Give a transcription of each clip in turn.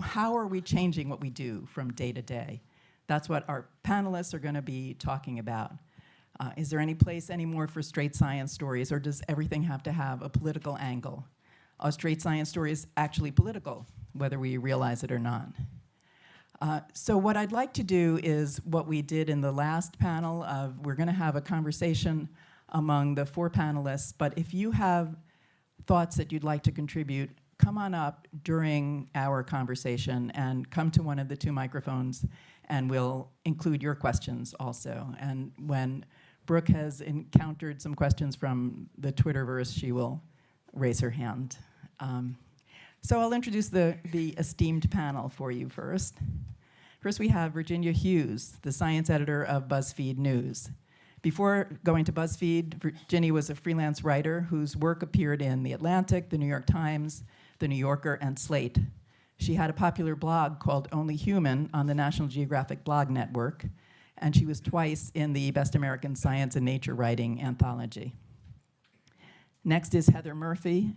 how are we changing what we do from day to day? That's what our panelists are going to be talking about. Is there any place anymore for straight science stories, or does everything have to have a political angle? Are straight science stories actually political, whether we realize it or not? So what I'd like to do is what we did in the last panel of, we're going to have a conversation among the 4 panelists, but if you have thoughts that you'd like to contribute, come on up during our conversation and come to one of the 2 microphones, and we'll include your questions also. And when Brooke has encountered some questions from the Twitterverse, she will raise her hand. So I'll introduce the esteemed panel for you first. First, we have Virginia Hughes, the science editor of BuzzFeed News. Before going to BuzzFeed, Virginia was a freelance writer whose work appeared in The Atlantic, The New York Times, The New Yorker, and Slate. She had a popular blog called Only Human on the National Geographic blog network, and she was twice in the Best American Science and Nature Writing anthology. Next is Heather Murphy.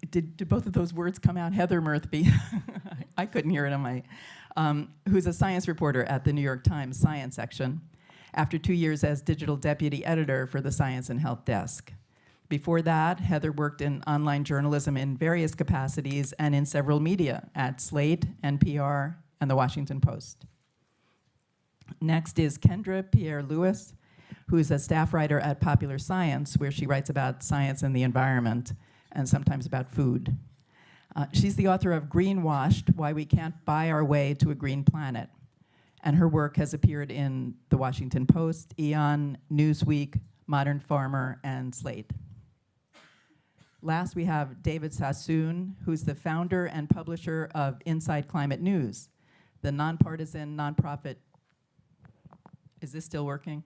Did both of those words come out? Heather Murphy. I couldn't hear it on my, who's a science reporter at the New York Times science section, after 2 years as digital deputy editor for the Science and Health desk. Before that, Heather worked in online journalism in various capacities and in several media at Slate, NPR, and The Washington Post. Next is Kendra Pierre-Louis, who's a staff writer at Popular Science, where she writes about science and the environment, and sometimes about food. She's the author of Greenwashed: Why We Can't Buy Our Way to a Green Planet. And her work has appeared in The Washington Post, Eon, Newsweek, Modern Farmer, and Slate. Last, we have David Sassoon, who's the founder and publisher of Inside Climate News, the nonpartisan, nonprofit, is this still working?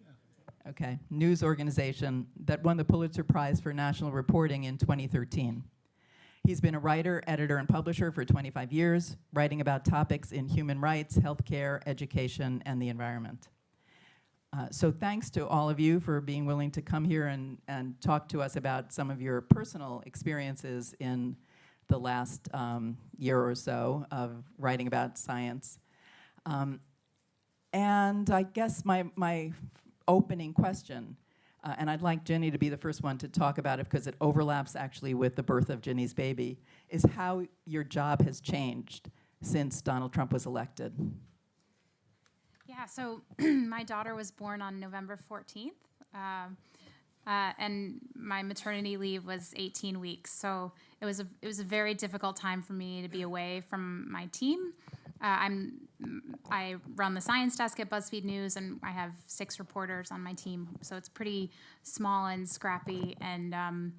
Yeah. Okay, news organization that won the Pulitzer Prize for National Reporting in 2013. He's been a writer, editor, and publisher for 25 years, writing about topics in human rights, healthcare, education, and the environment. So thanks to all of you for being willing to come here and talk to us about some of your personal experiences in the last year or so of writing about science. And I guess my opening question, and I'd like Jenny to be the first one to talk about it because it overlaps actually with the birth of Jenny's baby, is how your job has changed since Donald Trump was elected. Yeah, so my daughter was born on November 14th, and my maternity leave was 18 weeks. So it was a very difficult time for me to be away from my team. I run the science desk at BuzzFeed News, and I have 6 reporters on my team, so it's pretty small and scrappy. And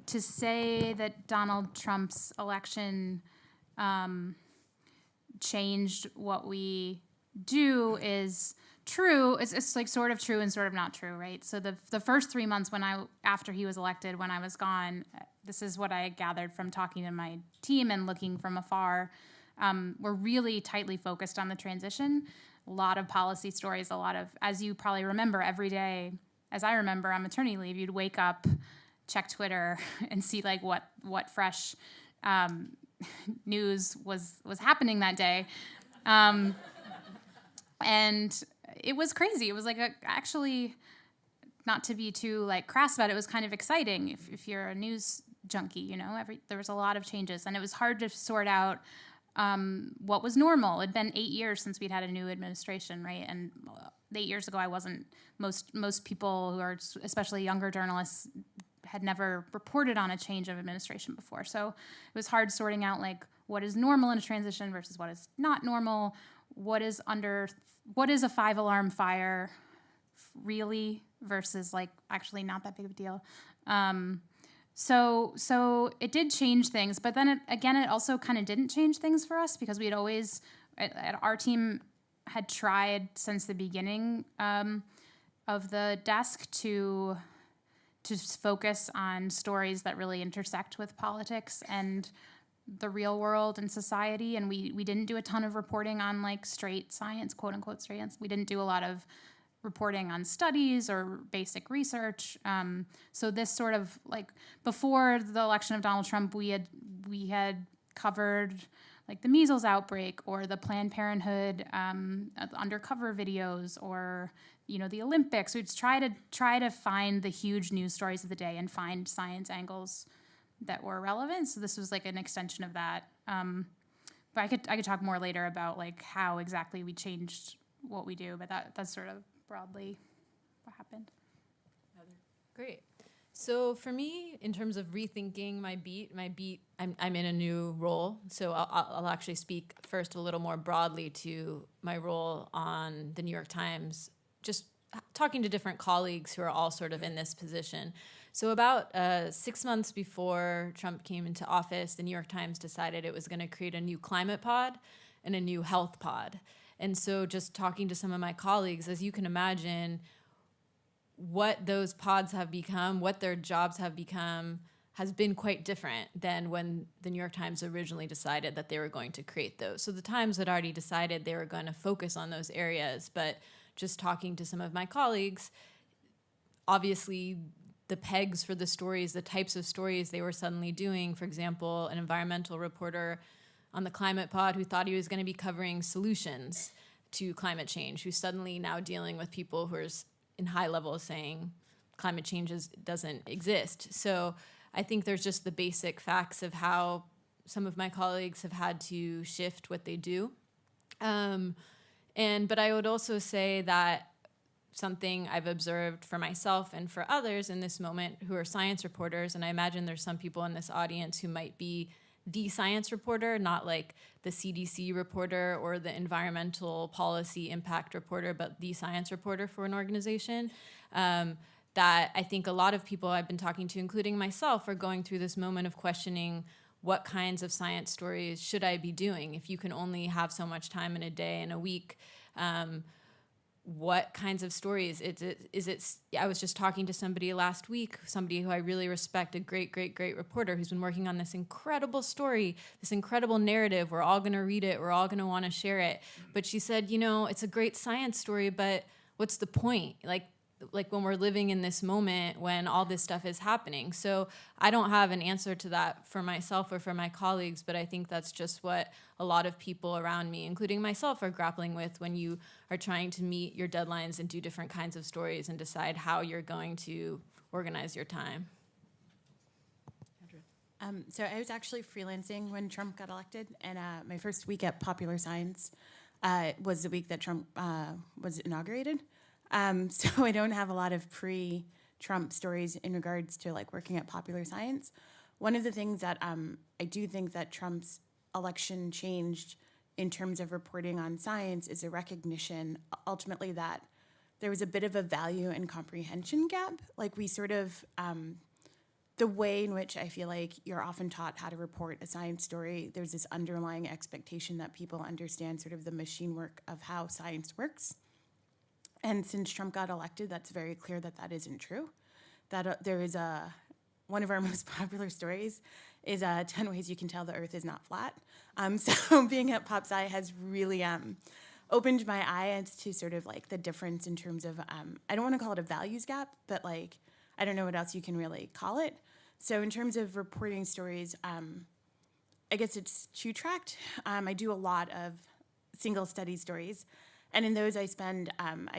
to say that Donald Trump's election changed what we do is true. It's like sort of true and sort of not true, right? So the first 3 months after he was elected, when I was gone, this is what I gathered from talking to my team and looking from afar. We're really tightly focused on the transition. A lot of policy stories, as you probably remember, every day, as I remember on maternity leave, you'd wake up, check Twitter, and see like what fresh news was happening that day. And it was crazy. It was like actually, not to be too like crass about it, it was kind of exciting if you're a news junkie, you know. There was a lot of changes, and it was hard to sort out what was normal. It'd been 8 years since we'd had a new administration, right? And 8 years ago, I wasn't, most people who are, especially younger journalists, had never reported on a change of administration before. So it was hard sorting out like what is normal in a transition versus what is not normal. What is a 5-alarm fire really versus like actually not that big of a deal. So it did change things, but then it also kind of didn't change things for us because we had always, our team had tried since the beginning of the desk to focus on stories that really intersect with politics and the real world and society, and we didn't do a ton of reporting on like straight science, quote unquote straight science. We didn't do a lot of reporting on studies or basic research. So this sort of like before the election of Donald Trump, we had covered like the measles outbreak or the Planned Parenthood undercover videos or, the Olympics. We'd try to find the huge news stories of the day and find science angles that were relevant. So this was like an extension of that. But I could talk more later about like how exactly we changed what we do, but that's sort of broadly what happened. Great. So for me, in terms of rethinking my beat, I'm in a new role. So I'll actually speak first a little more broadly to my role on the New York Times, just talking to different colleagues who are all sort of in this position. So about 6 months before Trump came into office, the New York Times decided it was going to create a new climate pod and a new health pod. And so just talking to some of my colleagues, as you can imagine, what those pods have become, what their jobs have become, has been quite different than when the New York Times originally decided that they were going to create those. So the Times had already decided they were going to focus on those areas, but just talking to some of my colleagues, obviously the pegs for the stories, the types of stories they were suddenly doing, for example, an environmental reporter on the climate pod who thought he was going to be covering solutions to climate change, who's suddenly now dealing with people who are in high levels saying climate change doesn't exist. So I think there's just the basic facts of how some of my colleagues have had to shift what they do. But I would also say that something I've observed for myself and for others in this moment who are science reporters, and I imagine there's some people in this audience who might be the science reporter, not like the CDC reporter or the environmental policy impact reporter, but the science reporter for an organization, that I think a lot of people I've been talking to, including myself, are going through this moment of questioning what kinds of science stories should I be doing if you can only have so much time in a day and a week. What kinds of stories? I was just talking to somebody last week, somebody who I really respect, a great reporter who's been working on this incredible story, this incredible narrative. We're all going to read it. We're all going to want to share it. But she said, it's a great science story, but what's the point? Like when we're living in this moment when all this stuff is happening. So I don't have an answer to that for myself or for my colleagues, but I think that's just what a lot of people around me, including myself, are grappling with when you are trying to meet your deadlines and do different kinds of stories and decide how you're going to organize your time. So I was actually freelancing when Trump got elected, and my first week at Popular Science was the week that Trump was inaugurated. So I don't have a lot of pre-Trump stories in regards to like working at Popular Science. One of the things that I do think that Trump's election changed in terms of reporting on science is a recognition ultimately that there was a bit of a value and comprehension gap. Like we sort of, the way in which I feel like you're often taught how to report a science story, there's this underlying expectation that people understand sort of the machine work of how science works. And since Trump got elected, that's very clear that that isn't true. That there is one of our most popular stories is 10 ways you can tell the earth is not flat. So being at Pop Sci has really opened my eyes to sort of like the difference in terms of, I don't want to call it a values gap, but like, I don't know what else you can really call it. So in terms of reporting stories, I guess it's two-tracked. I do a lot of single study stories. And in those, I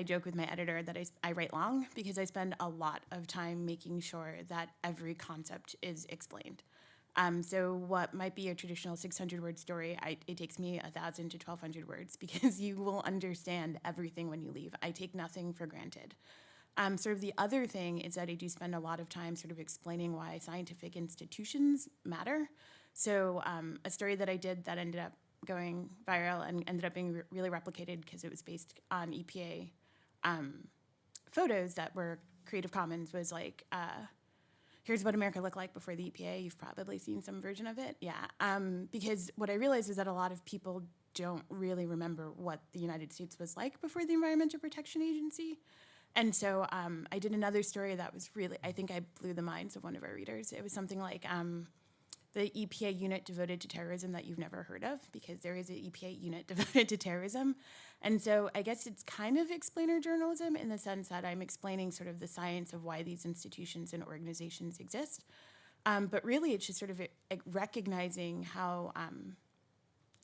joke with my editor that I write long because I spend a lot of time making sure that every concept is explained. So what might be a traditional 600-word story, it takes me 1,000 to 1,200 words because you will understand everything when you leave. I take nothing for granted. Sort of the other thing is that I do spend a lot of time sort of explaining why scientific institutions matter. So a story that I did that ended up going viral and ended up being really replicated because it was based on EPA photos that were Creative Commons was like, here's what America looked like before the EPA. You've probably seen some version of it. Yeah. Because what I realized is that a lot of people don't really remember what the United States was like before the Environmental Protection Agency. And so I did another story that was really, I think I blew the minds of one of our readers. It was something like, the EPA unit devoted to terrorism that you've never heard of, because there is an EPA unit devoted to terrorism. And so I guess it's kind of explainer journalism in the sense that I'm explaining sort of the science of why these institutions and organizations exist. But really, it's just sort of recognizing how,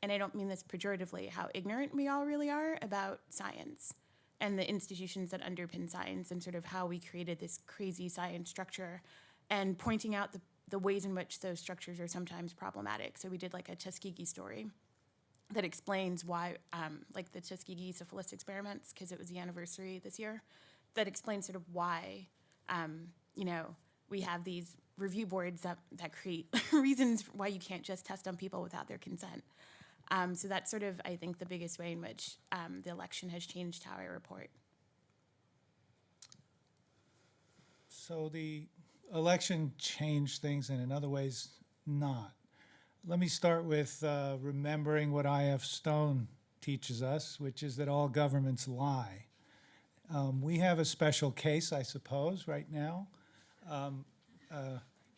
and I don't mean this pejoratively, how ignorant we all really are about science and the institutions that underpin science, and sort of how we created this crazy science structure, and pointing out the ways in which those structures are sometimes problematic. So we did like a Tuskegee story that explains why, like the Tuskegee Syphilis experiments, because it was the anniversary this year, that explains sort of why, we have these review boards that create reasons why you can't just test on people without their consent. So that's sort of, I think, the biggest way in which the election has changed how I report. So the election changed things, and in other ways, not. Let me start with remembering what I.F. Stone teaches us, which is that all governments lie. We have a special case, I suppose, right now.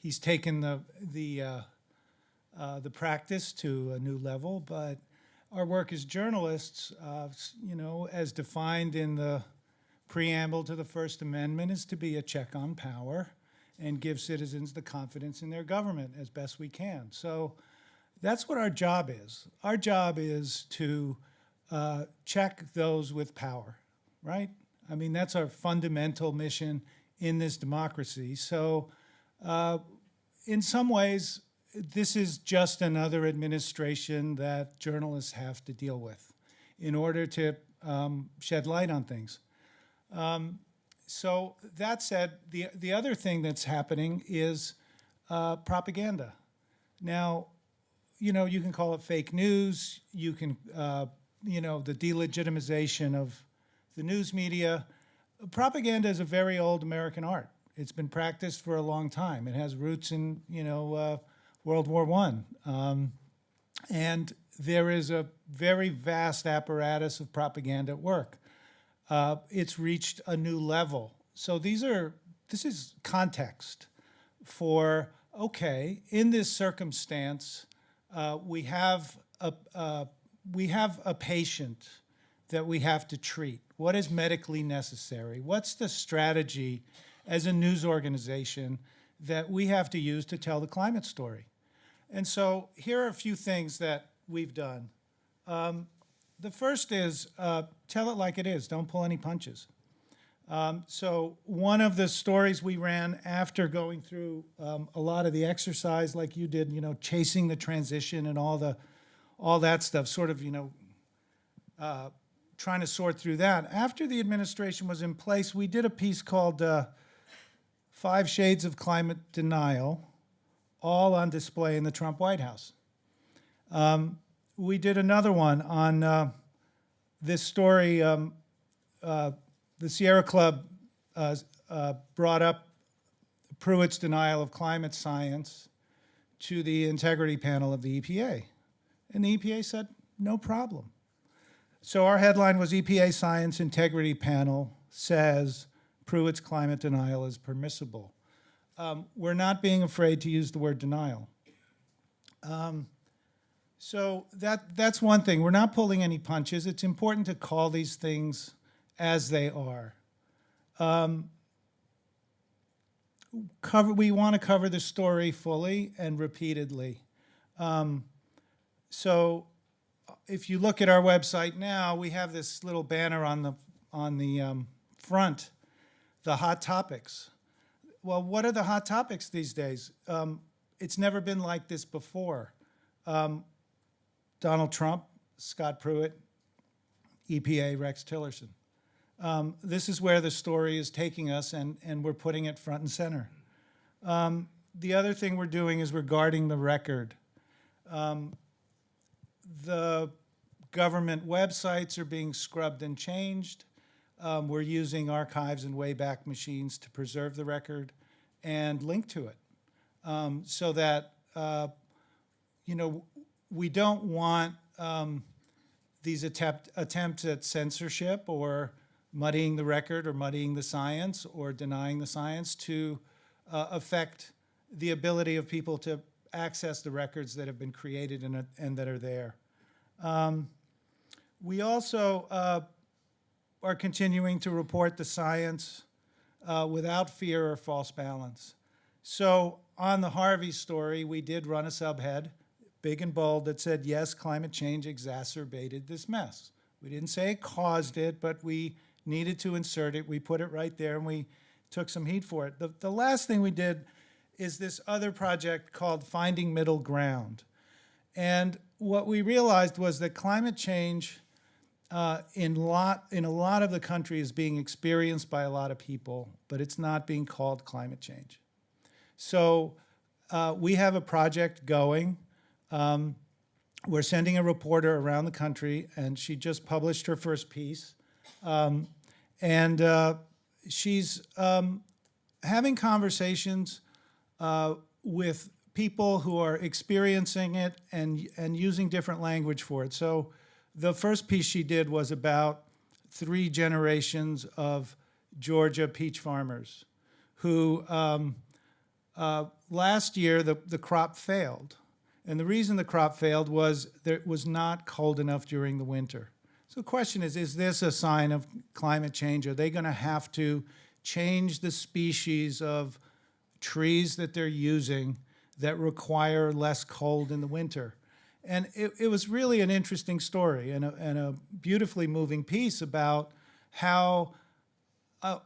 He's taken the practice to a new level, but our work as journalists, as defined in the preamble to the First Amendment, is to be a check on power and give citizens the confidence in their government as best we can. So that's what our job is. Our job is to check those with power, right? I mean, that's our fundamental mission in this democracy. So in some ways, this is just another administration that journalists have to deal with in order to shed light on things. So that said, the other thing that's happening is propaganda. Now, you can call it fake news. You can, the delegitimization of the news media. Propaganda is a very old American art. It's been practiced for a long time. It has roots in, World War I. And there is a very vast apparatus of propaganda at work. It's reached a new level. So this is context for, okay, in this circumstance, we have a patient that we have to treat. What is medically necessary? What's the strategy as a news organization that we have to use to tell the climate story? And so here are a few things that we've done. The first is tell it like it is. Don't pull any punches. So one of the stories we ran after going through a lot of the exercise like you did, chasing the transition and all that stuff, sort of, trying to sort through that. After the administration was in place, we did a piece called 5 Shades of Climate Denial, all on display in the Trump White House. We did another one on this story. The Sierra Club brought up Pruitt's denial of climate science to the integrity panel of the EPA. And the EPA said, no problem. So our headline was EPA Science Integrity Panel says Pruitt's climate denial is permissible. We're not being afraid to use the word denial. So that's one thing. We're not pulling any punches. It's important to call these things as they are. We want to cover the story fully and repeatedly. So if you look at our website now, we have this little banner on the front, the hot topics. Well, what are the hot topics these days? It's never been like this before. Donald Trump, Scott Pruitt, EPA, Rex Tillerson. This is where the story is taking us, and we're putting it front and center. The other thing we're doing is we're guarding the record. The government websites are being scrubbed and changed. We're using archives and Wayback Machines to preserve the record and link to it, so that we don't want these attempts at censorship or muddying the record or muddying the science or denying the science to affect the ability of people to access the records that have been created and that are there. We also are continuing to report the science without fear or false balance. So on the Harvey story, we did run a subhead, big and bold, that said, yes, climate change exacerbated this mess. We didn't say it caused it, but we needed to insert it. We put it right there, and we took some heat for it. The last thing we did is this other project called Finding Middle Ground. And what we realized was that climate change in a lot of the country is being experienced by a lot of people, but it's not being called climate change. So we have a project going. We're sending a reporter around the country, and she just published her first piece. She's having conversations with people who are experiencing it and using different language for it. So the first piece she did was about 3 generations of Georgia peach farmers who last year the crop failed. And the reason the crop failed was that it was not cold enough during the winter. So the question is this a sign of climate change? Are they going to have to change the species of trees that they're using that require less cold in the winter? And it was really an interesting story and a beautifully moving piece about how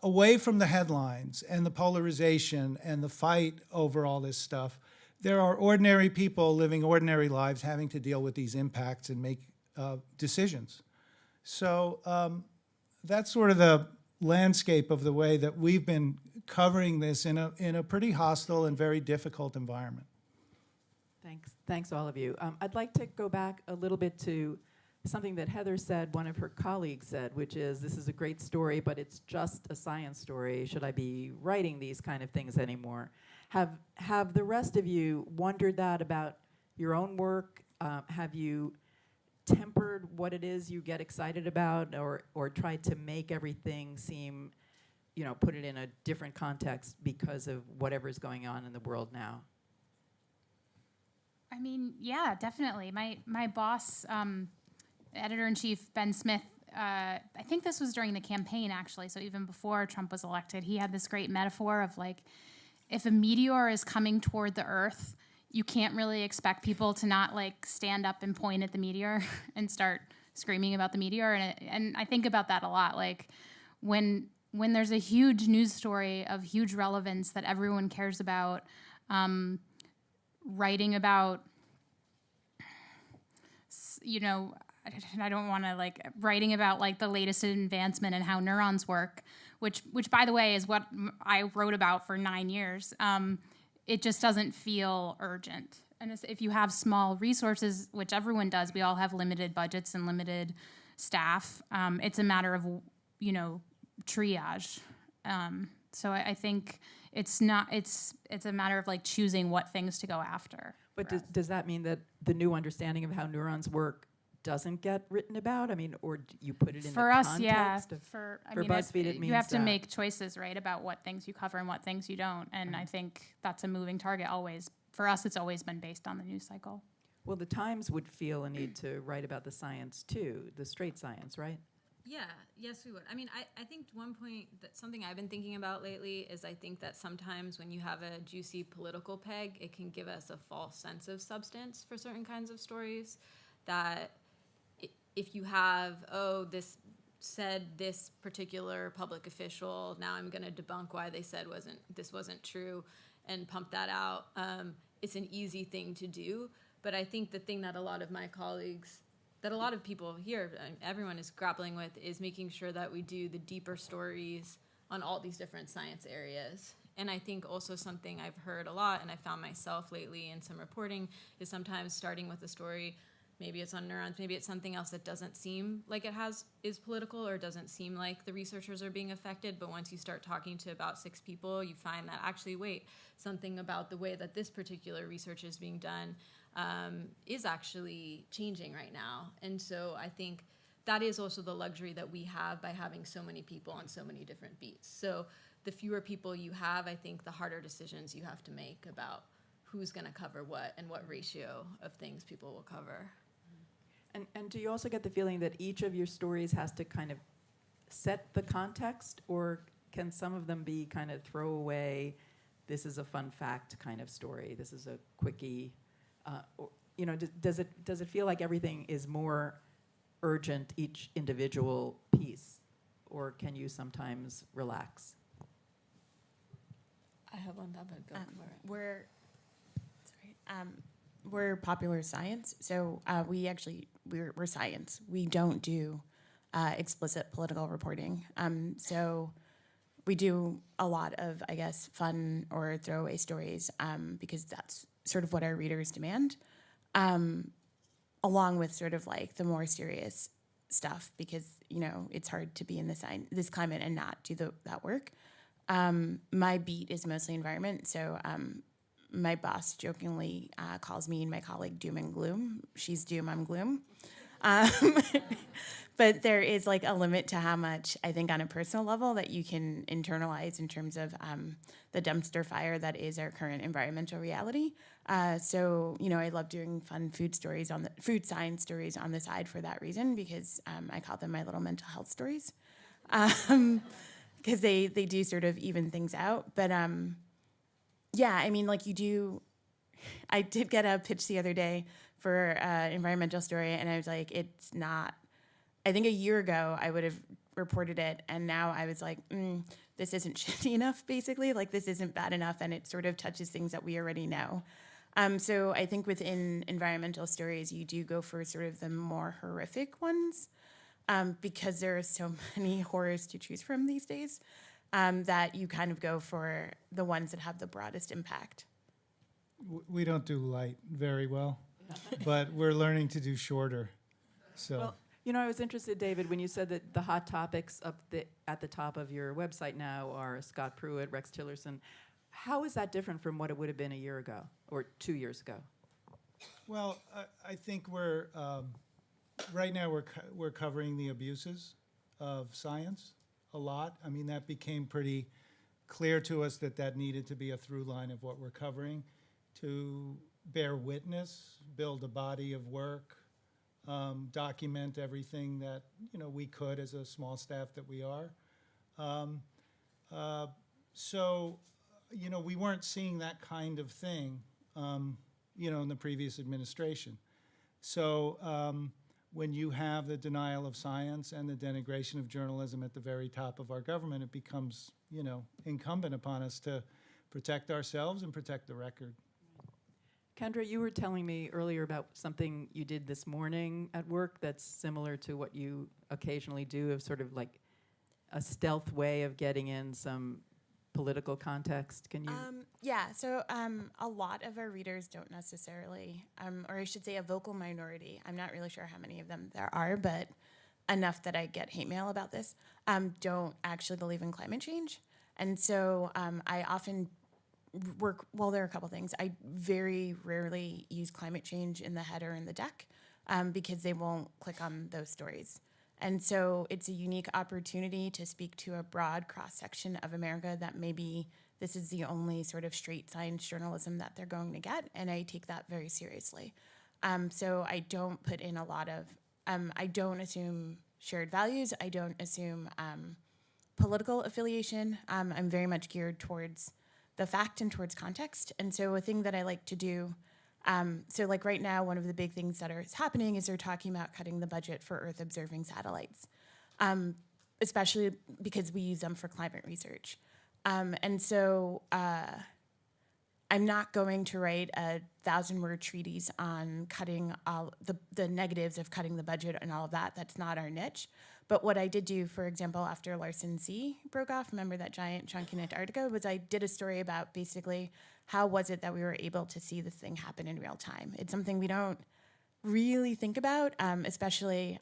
away from the headlines and the polarization and the fight over all this stuff, there are ordinary people living ordinary lives having to deal with these impacts and make decisions. So that's sort of the landscape of the way that we've been covering this in a pretty hostile and very difficult environment. Thanks all of you. I'd like to go back a little bit to something that Heather said, one of her colleagues said, which is, this is a great story, but it's just a science story. Should I be writing these kind of things anymore? Have the rest of you wondered that about your own work? Have you tempered what it is you get excited about, or tried to make everything seem, put it in a different context because of whatever's going on in the world now? I mean, yeah, definitely. My boss, editor-in-chief Ben Smith, I think this was during the campaign, actually, so even before Trump was elected, he had this great metaphor of, like, if a meteor is coming toward the Earth, you can't really expect people to not, like, stand up and point at the meteor and start screaming about the meteor. And I think about that a lot. Like, when there's a huge news story of huge relevance that everyone cares about, writing about, I don't want to, like, writing about, like, the latest advancement and how neurons work, which by the way is what I wrote about for 9 years. It just doesn't feel urgent. And if you have small resources, which everyone does, we all have limited budgets and limited staff. It's a matter of, triage. So I think it's a matter of, like, choosing what things to go after. But does that mean that the new understanding of how neurons work doesn't get written about? I mean, or you put it in for the us, context yeah. of, For BuzzFeed, it means you have to that. make choices, right, about what things you cover and what things you don't. And I think that's a moving target always. For us, it's always been based on the news cycle. Well, the Times would feel a need to write about the science too, the straight science, right? Yeah, yes, we would. I mean, I think one point that something I've been thinking about lately is I think that sometimes when you have a juicy political peg, it can give us a false sense of substance for certain kinds of stories. That if you have, this said this particular public official, now I'm going to debunk why they said this wasn't true and pump that out. It's an easy thing to do. But I think the thing that a lot of my colleagues, that a lot of people here, everyone is grappling with, is making sure that we do the deeper stories on all these different science areas. And I think also something I've heard a lot, and I found myself lately in some reporting, is sometimes starting with a story, maybe it's on neurons, maybe it's something else that doesn't seem like it is political or doesn't seem like the researchers are being affected, but once you start talking to about 6 people, you find that actually, wait, something about the way that this particular research is being done is actually changing right now. And so I think that is also the luxury that we have by having so many people on so many different beats. So the fewer people you have, I think the harder decisions you have to make about who's going to cover what and what ratio of things people will cover. And do you also get the feeling that each of your stories has to kind of set the context, or can some of them be kind of throwaway, this is a fun fact kind of story, this is a quickie, or, you know, does it feel like everything is more urgent, each individual piece, or can you sometimes relax? I have one topic. Go for it. We're popular science, so we're science. We don't do explicit political reporting. So we do a lot of, I guess, fun or throwaway stories because that's sort of what our readers demand, along with sort of like the more serious stuff because, you know, it's hard to be in this climate and not do that work. My beat is mostly environment, so my boss jokingly calls me and my colleague doom and gloom. She's doom, I'm gloom. But there is like a limit to how much, I think on a personal level, that you can internalize in terms of the dumpster fire that is our current environmental reality. So, you know, I love doing fun food science stories on the side for that reason because I call them my little mental health stories. Because they do sort of even things out. But yeah, I mean, like I did get a pitch the other day for an environmental story, and I was like, it's not, I think a year ago I would have reported it, and now I was like, this isn't shitty enough, basically. Like, this isn't bad enough, and it sort of touches things that we already know. So I think within environmental stories, you do go for sort of the more horrific ones, because there are so many horrors to choose from these days, that you kind of go for the ones that have the broadest impact. We don't do light very well, but we're learning to do shorter. So. Well, you know, I was interested, David, when you said that the hot topics at the top of your website now are Scott Pruitt, Rex Tillerson. How is that different from what it would have been a year ago or 2 years ago? Well, I think we're right now we're covering the abuses of science a lot. I mean, that became pretty clear to us that needed to be a through line of what we're covering, to bear witness, build a body of work, document everything that, you know, we could as a small staff that we are. So, you know, we weren't seeing that kind of thing, you know, in the previous administration. So when you have the denial of science and the denigration of journalism at the very top of our government, it becomes, you know, incumbent upon us to protect ourselves and protect the record. Kendra, you were telling me earlier about something you did this morning at work that's similar to what you occasionally do, of sort of like a stealth way of getting in some political context. Can you? Yeah, so a lot of our readers don't necessarily, or I should say a vocal minority, I'm not really sure how many of them there are, but enough that I get hate mail about this, don't actually believe in climate change. And so I often work, well, there are a couple things. I very rarely use climate change in the header and the deck because they won't click on those stories. And so it's a unique opportunity to speak to a broad cross-section of America that maybe this is the only sort of straight science journalism that they're going to get, and I take that very seriously. So I don't put in a lot of, I don't assume shared values, I don't assume political affiliation. I'm very much geared towards the fact and towards context. And so a thing that I like to do, so like right now, one of the big things that is happening is they're talking about cutting the budget for Earth observing satellites, especially because we use them for climate research. And so I'm not going to write a 1,000-word treatise on cutting all the negatives of cutting the budget and all of that. That's not our niche. But what I did do, for example, after Larsen C broke off, remember that giant chunk in Antarctica, was I did a story about basically how was it that we were able to see this thing happen in real time. It's something we don't really think about, especially,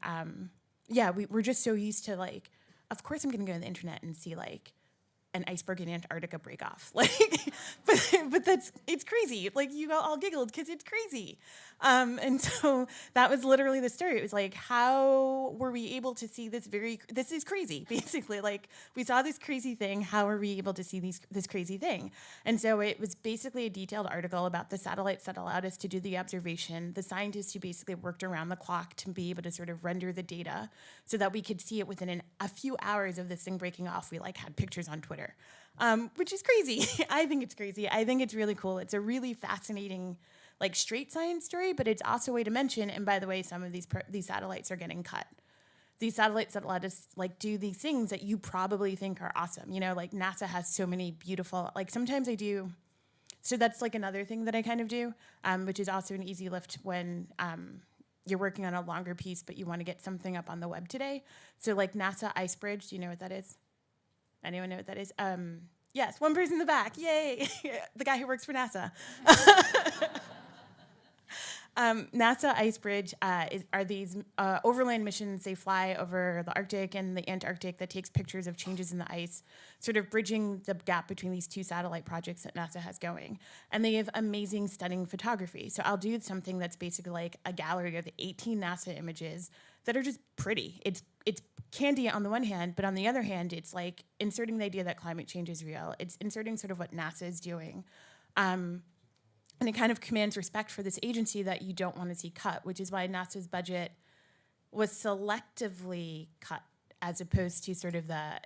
we're just so used to, like, of course I'm going to go on the internet and see, like, an iceberg in Antarctica break off. Like, but it's crazy. Like, you all giggled because it's crazy. And so that was literally the story. It was like, how were we able to see this is crazy, basically. Like, we saw this crazy thing. How are we able to see this crazy thing? And so it was basically a detailed article about the satellites that allowed us to do the observation, the scientists who basically worked around the clock to be able to sort of render the data so that we could see it within a few hours of this thing breaking off. We, like, had pictures on Twitter Twitter, which is crazy. I think it's crazy. I think it's really cool. It's a really fascinating, like, straight science story, but it's also a way to mention, and by the way, some of these satellites are getting cut. These satellites that let us, like, do these things that you probably think are awesome. You know, like, NASA has so many beautiful, like, sometimes I do. So that's, like, another thing that I kind of do, which is also an easy lift when you're working on a longer piece, but you want to get something up on the web today. So, like, NASA Icebridge, do you know what that is? Anyone know what that is? Yes, one person in the back, yay! The guy who works for NASA. NASA Icebridge are these overland missions. They fly over the Arctic and the Antarctic that takes pictures of changes in the ice, sort of bridging the gap between these two satellite projects that NASA has going. And they have amazing, stunning photography. So I'll do something that's basically like a gallery of the 18 NASA images that are just pretty. It's candy on the one hand, but on the other hand, it's like inserting the idea that climate change is real. It's inserting sort of what NASA is doing. And it kind of commands respect for this agency that you don't want to see cut, which is why NASA's budget was selectively cut as opposed to sort of the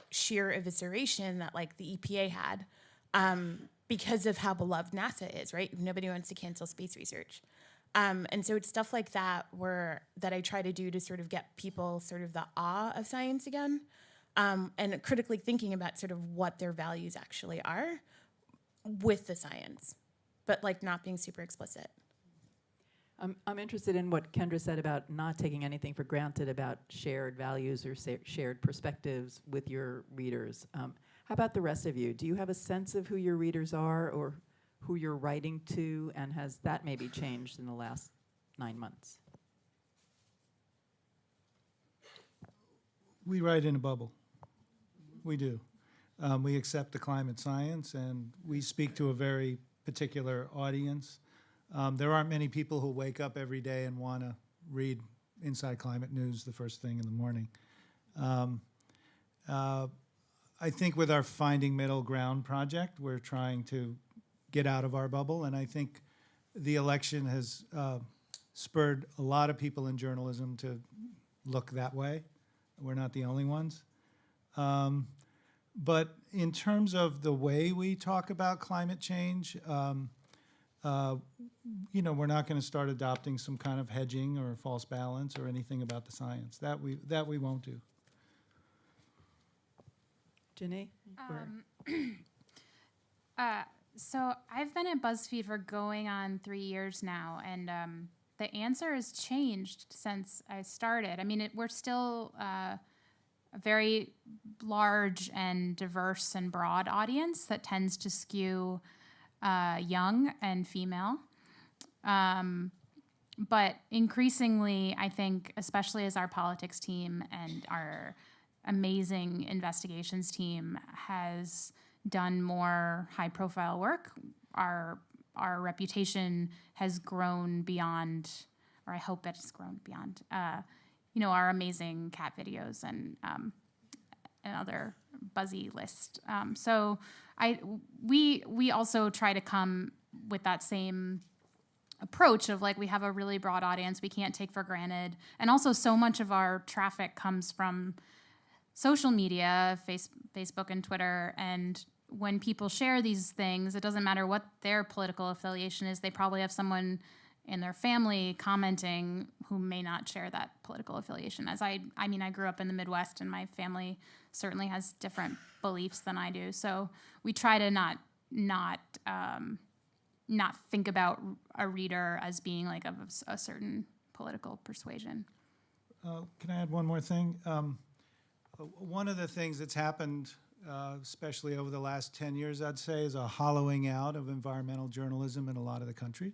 sheer evisceration that, like, the EPA had, because of how beloved NASA is, right? Nobody wants to cancel space research. And so it's stuff like that that I try to do to sort of get people sort of the awe of science again, and critically thinking about sort of what their values actually are with the science, but, like, not being super explicit. I'm interested in what Kendra said about not taking anything for granted about shared values or shared perspectives with your readers. How about the rest of you? Do you have a sense of who your readers are or who you're writing to, and has that maybe changed in the last 9 months? We write in a bubble. We do. We accept the climate science, and we speak to a very particular audience. There aren't many people who wake up every day and want to read Inside Climate News the first thing in the morning. I think with our Finding Middle Ground project, we're trying to get out of our bubble, and I think the election has spurred a lot of people in journalism to look that way. We're not the only ones. But in terms of the way we talk about climate change, you know, we're not going to start adopting some kind of hedging or false balance or anything about the science. That we won't do. Jenny? So I've been at BuzzFeed for going on 3 years now, and the answer has changed since I started. I mean, we're still a very large and diverse and broad audience that tends to skew young and female. But increasingly, I think, especially as our politics team and our amazing investigations team has done more high-profile work, our reputation has grown beyond, or I hope it's grown beyond, you know, our amazing cat videos and other buzzy list. So we also try to come with that same approach of, like, we have a really broad audience we can't take for granted, and also so much of our traffic comes from social media, Facebook and Twitter, and when people share these things, it doesn't matter what their political affiliation is, they probably have someone in their family commenting who may not share that political affiliation. As I mean, I grew up in the Midwest, and my family certainly has different beliefs than I do. So we try to not think about a reader as being like of a certain political persuasion. Can I add one more thing? One of the things that's happened, especially over the last 10 years, I'd say, is a hollowing out of environmental journalism in a lot of the country.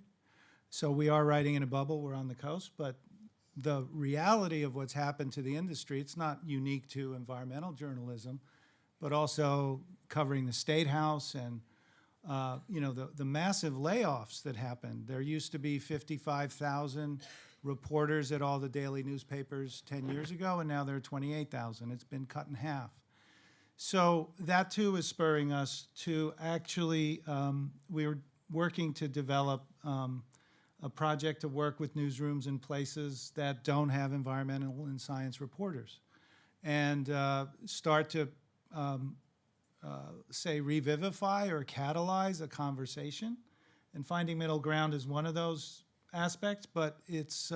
So we are writing in a bubble, we're on the coast, but the reality of what's happened to the industry, it's not unique to environmental journalism, but also covering the State House and you know, the massive layoffs that happened. There used to be 55,000 reporters at all the daily newspapers 10 years ago, and now there are 28,000. It's been cut in half. So that too is spurring us to actually, we were working to develop a project to work with newsrooms in places that don't have environmental and science reporters, and start to say, revivify or catalyze a conversation. And finding middle ground is one of those aspects, but it's,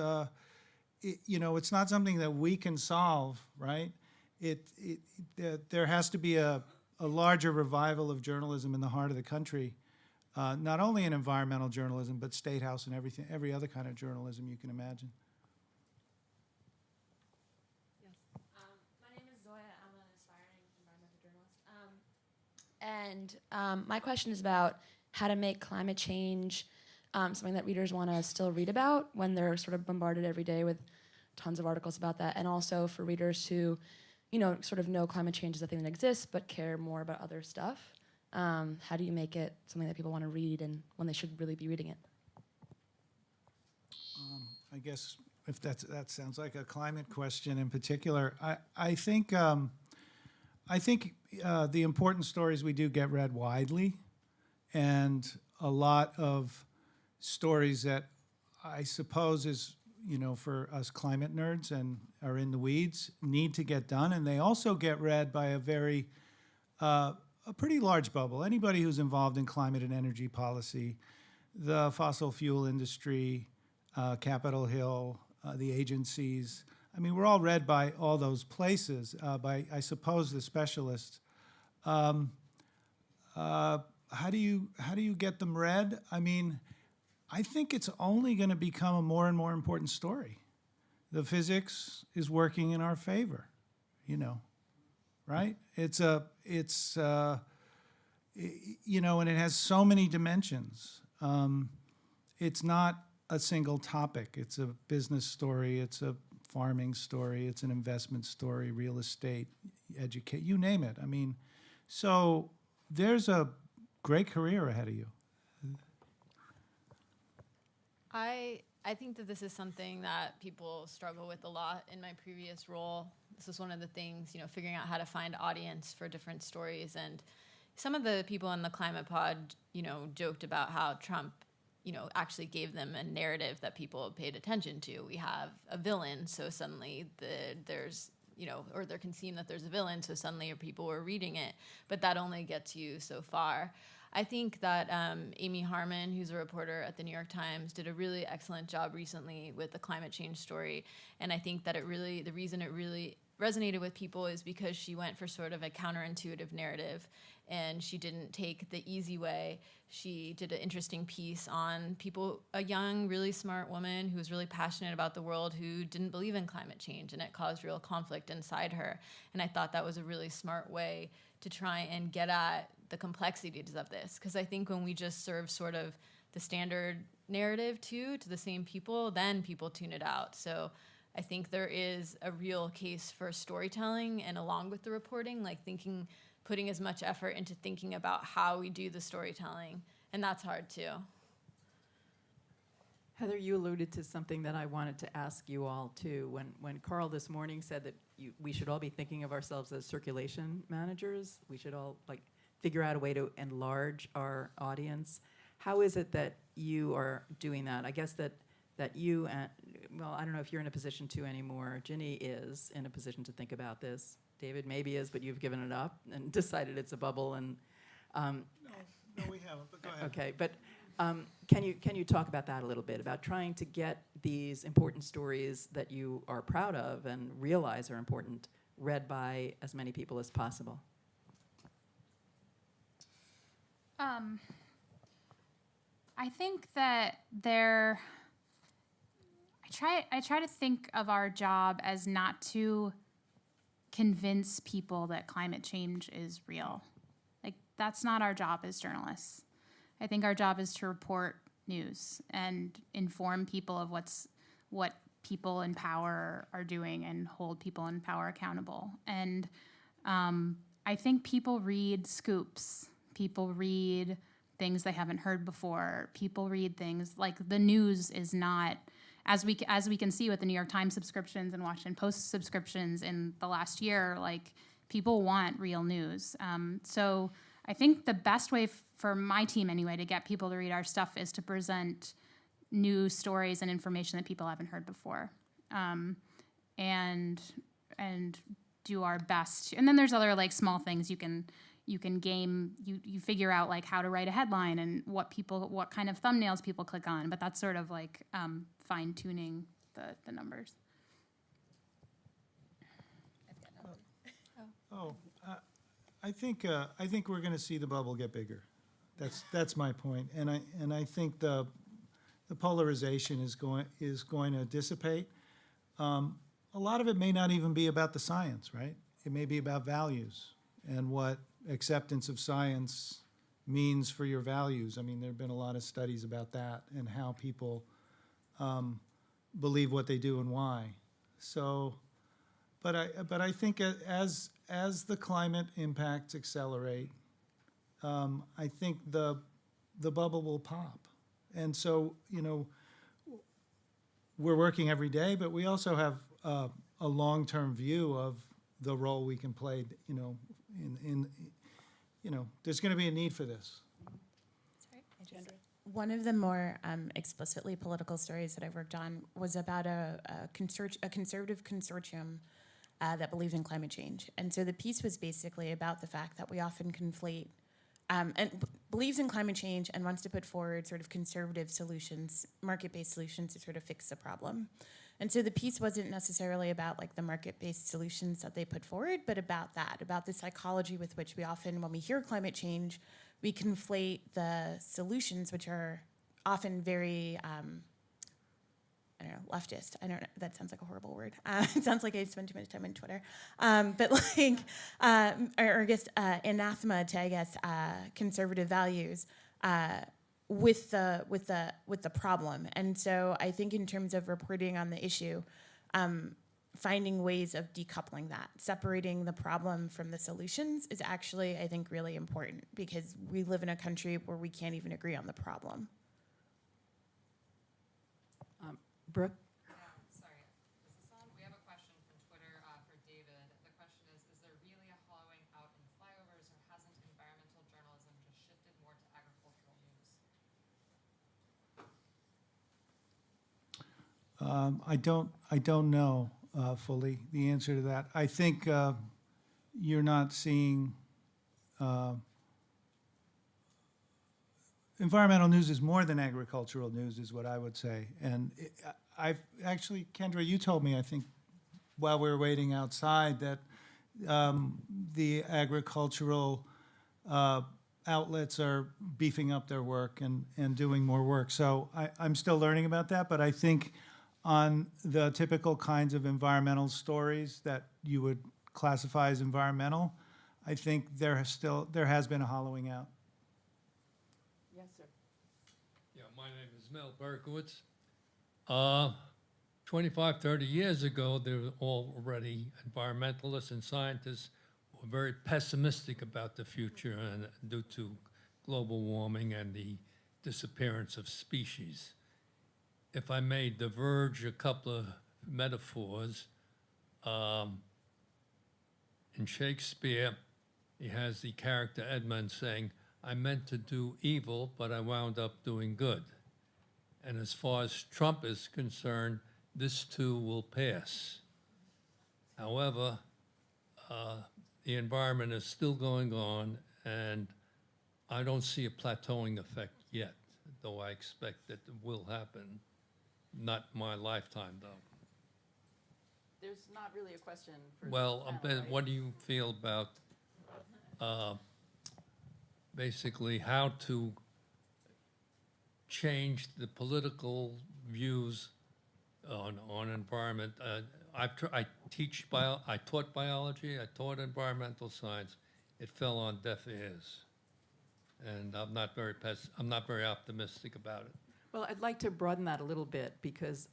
it's not something that we can solve, right? There has to be a larger revival of journalism in the heart of the country, not only in environmental journalism, but State House and every other kind of journalism you can imagine. My name is Zoya. I'm an aspiring environmental journalist. And my question is about how to make climate change something that readers want to still read about when they're sort of bombarded every day with tons of articles about that. And also for readers who, sort of know climate change is a thing that exists, but care more about other stuff. How do you make it something that people want to read and when they should really be reading it? I guess if that sounds like a climate question in particular, I think the important stories we do get read widely, and a lot of stories that I suppose is, for us climate nerds and are in the weeds need to get done, and they also get read by a pretty large bubble. Anybody who's involved in climate and energy policy, the fossil fuel industry, Capitol Hill, the agencies. I mean, we're all read by all those places, by, I suppose, the specialists. How do you get them read? I mean, I think it's only going to become a more and more important story. The physics is working in our favor, right? And it has so many dimensions. It's not a single topic. It's a business story. It's a farming story. It's an investment story, real estate, educate, you name it. I mean, so there's a great career ahead of you. I think that this is something that people struggle with a lot in my previous role. This is one of the things, figuring out how to find audience for different stories. And some of the people in the climate pod, joked about how Trump, actually gave them a narrative that people paid attention to. We have a villain, so suddenly there's, or there can seem that there's a villain, so suddenly people were reading it. But that only gets you so far. I think that Amy Harmon, who's a reporter at the New York Times, did a really excellent job recently with the climate change story. And I think that the reason it really resonated with people is because she went for sort of a counterintuitive narrative, and she didn't take the easy way. She did an interesting piece on a young, really smart woman who was really passionate about the world who didn't believe in climate change, and it caused real conflict inside her. And I thought that was a really smart way to try and get at the complexities of this, because I think when we just serve sort of the standard narrative to the same people, then people tune it out. So I think there is a real case for storytelling, and along with the reporting, putting as much effort into thinking about how we do the storytelling, and that's hard too. Heather, you alluded to something that I wanted to ask you all too. When Carl this morning said that we should all be thinking of ourselves as circulation managers, we should all figure out a way to enlarge our audience. How is it that you are doing that? I guess that you, well, I don't know if you're in a position to anymore. Ginny is in a position to think about this. David maybe is, but you've given it up and decided it's a bubble. And No, we haven't, but go ahead. okay, but can you talk about that a little bit, about trying to get these important stories that you are proud of and realize are important read by as many people as possible? I think that I try to think of our job as not to convince people that climate change is real. That's not our job as journalists. I think our job is to report news and inform people of what people in power are doing and hold people in power accountable. And I think people read scoops. People read things they haven't heard before. People read things the news is not, as we can see with the New York Times subscriptions and Washington Post subscriptions in the last year, people want real news. So I think the best way for my team anyway to get people to read our stuff is to present new stories and information that people haven't heard before, and do our best. And then there's other small things you can you can game, you figure out like how to write a headline and what kind of thumbnails people click on. But that's sort of like fine tuning the numbers. I think we're going to see the bubble get bigger. That's my point, and I think the polarization is going to dissipate. A lot of it may not even be about the science, right? It may be about values and what acceptance of science means for your values. I mean, there have been a lot of studies about that and how people believe what they do and why. So, but I think as the climate impacts accelerate, I think the bubble will pop. And so, you know, we're working every day, but we also have a long-term view of the role we can play, you know, in you know, there's going to be a need for this. One of the more explicitly political stories that I've worked on was about a conservative consortium that believes in climate change. And so the piece was basically about the fact that we often conflate and believes in climate change and wants to put forward sort of conservative solutions, market-based solutions to sort of fix the problem. And so the piece wasn't necessarily about like the market-based solutions that they put forward, but about that, about the psychology with which we often, when we hear climate change, we conflate the solutions, which are often very, I don't know, leftist. I don't know, that sounds like a horrible word. It sounds like I spend too much time on Twitter. But like, or I guess anathema to, I guess, conservative values with the problem. And so I think in terms of reporting on the issue, finding ways of decoupling that, separating the problem from the solutions is actually, I think, really important because we live in a country where we can't even agree on the problem. Brooke? Sorry, is this on? We have a question from Twitter for David. The question is there really a hollowing out in flyovers, or hasn't environmental journalism just shifted more to agricultural news? I don't know fully the answer to that. I think you're not seeing environmental news is more than agricultural news, is what I would say. And I've actually, Kendra, you told me, I think, while we were waiting outside, that the agricultural outlets are beefing up their work and doing more work. So I'm still learning about that, but I think on the typical kinds of environmental stories that you would classify as environmental, I think there has been a hollowing out. Yes, sir. Yeah, my name is Mel Berkowitz. 25, 30 years ago, there were already environmentalists and scientists who were very pessimistic about the future and due to global warming and the disappearance of species. If I may diverge a couple of metaphors, in Shakespeare, he has the character Edmund saying, "I meant to do evil, but I wound up doing good." And as far as Trump is concerned, this too will pass. However, the environment is still going on, and I don't see a plateauing effect yet, though I expect that it will happen. Not my lifetime, though. There's not really a question for Well, the panel, right? what do you feel about basically how to change the political views on environment? I taught biology, I taught environmental science. It fell on deaf ears, and I'm not very optimistic about it. Well, I'd like to broaden that a little bit because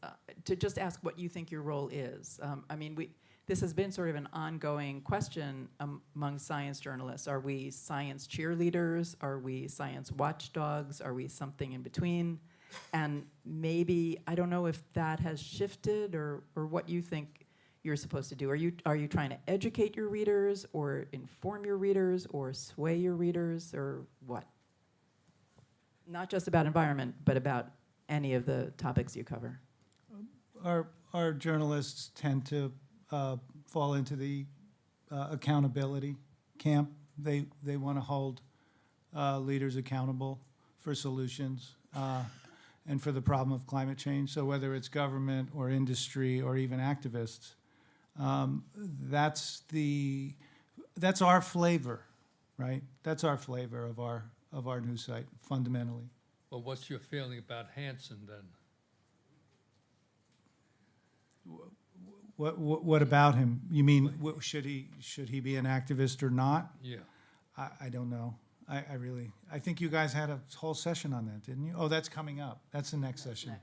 to just ask what you think your role is. I mean, this has been sort of an ongoing question among science journalists. Are we science cheerleaders? Are we science watchdogs? Are we something in between? And maybe, I don't know if that has shifted or what you think you're supposed to do. Are you trying to educate your readers or inform your readers or sway your readers or what? Not just about environment, but about any of the topics you cover. Our journalists tend to fall into the accountability camp, They want to hold leaders accountable for solutions and for the problem of climate change. So whether it's government or industry or even activists, that's our flavor, right? That's our flavor of our news site, fundamentally. Well, what's your feeling about Hansen then? What about him? You mean should he be an activist or not? Yeah. I don't know. I think you guys had a whole session on that, didn't you? Oh, that's coming up. That's the next session.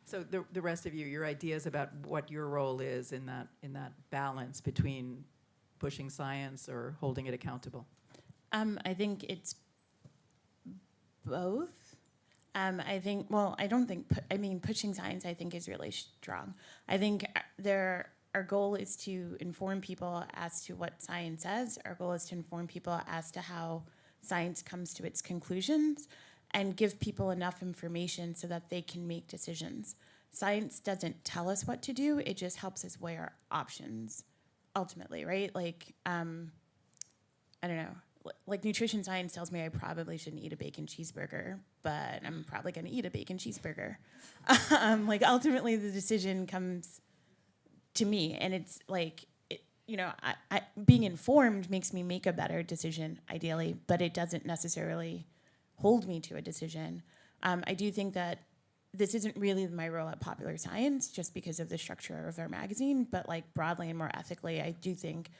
So the rest of you, your ideas about what your role is in that balance between pushing science or holding it accountable? I think it's both. I think, well, I don't think, pushing science, I think, is really strong. I think our goal is to inform people as to what science says. Our goal is to inform people as to how science comes to its conclusions and give people enough information so that they can make decisions. Science doesn't tell us what to do, it just helps us weigh our options, ultimately, right? Like, I don't know. Like nutrition science tells me I probably shouldn't eat a bacon cheeseburger, but I'm probably going to eat a bacon cheeseburger. Like ultimately the decision comes to me, and it's like, I being informed makes me make a better decision ideally, but it doesn't necessarily hold me to a decision. I do think that this isn't really my role at Popular Science just because of the structure of our magazine, but like broadly and more ethically, I do think,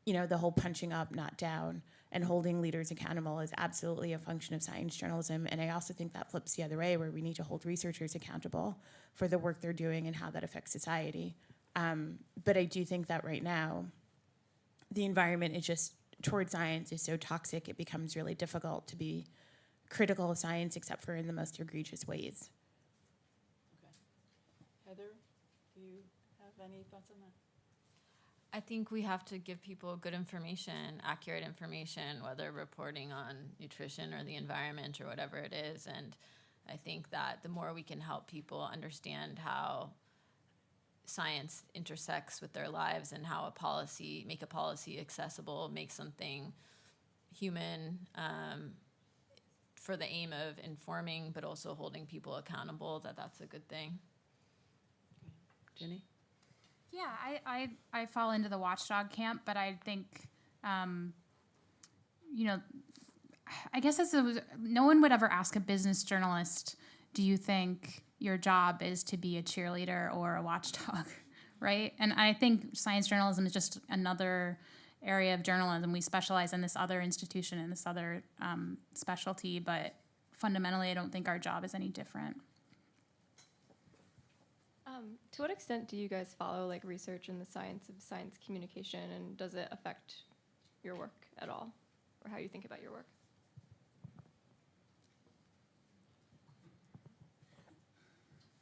the whole punching up, not down, and holding leaders accountable is absolutely a function of science journalism. And I also think that flips the other way, where we need to hold researchers accountable for the work they're doing and how that affects society. But I do think that right now, the environment is just toward science is so toxic, it becomes really difficult to be critical of science except for in the most egregious ways. Okay. Heather, do you have any thoughts on that? I think we have to give people good information, accurate information, whether reporting on nutrition or the environment or whatever it is. And I think that the more we can help people understand how science intersects with their lives and how make a policy accessible, make something human for the aim of informing, but also holding people accountable, that's a good thing. Jenny? Yeah, I fall into the watchdog camp, but I think, I guess no one would ever ask a business journalist, do you think your job is to be a cheerleader or a watchdog, right? And I think science journalism is just another area of journalism. We specialize in this other institution and this other specialty, but fundamentally I don't think our job is any different. To what extent do you guys follow like research in the science of science communication, and does it affect your work at all, or how you think about your work?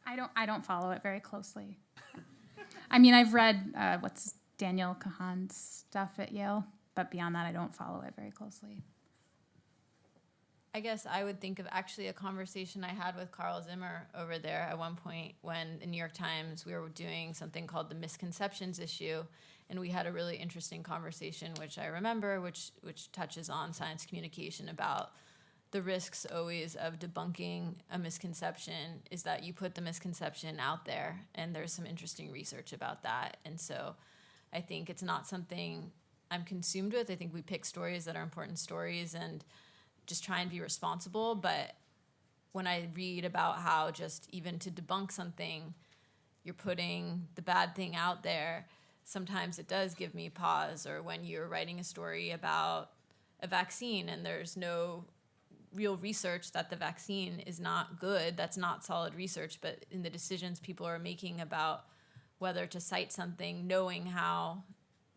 I don't follow it very closely. I mean, I've read what's Daniel Kahan's stuff at Yale, but beyond that, I don't follow it very closely. I guess I would think of actually a conversation I had with Carl Zimmer over there at one point when the New York Times, we were doing something called the misconceptions issue, and we had a really interesting conversation, which I remember, which touches on science communication about the risks always of debunking a misconception is that you put the misconception out there, and there's some interesting research about that. And so I think it's not something I'm consumed with. I think we pick stories that are important stories and just try and be responsible. But when I read about how just even to debunk something, you're putting the bad thing out there, sometimes it does give me pause. Or when you're writing a story about a vaccine and there's no real research that the vaccine is not good, that's not solid research, but in the decisions people are making about whether to cite something, knowing how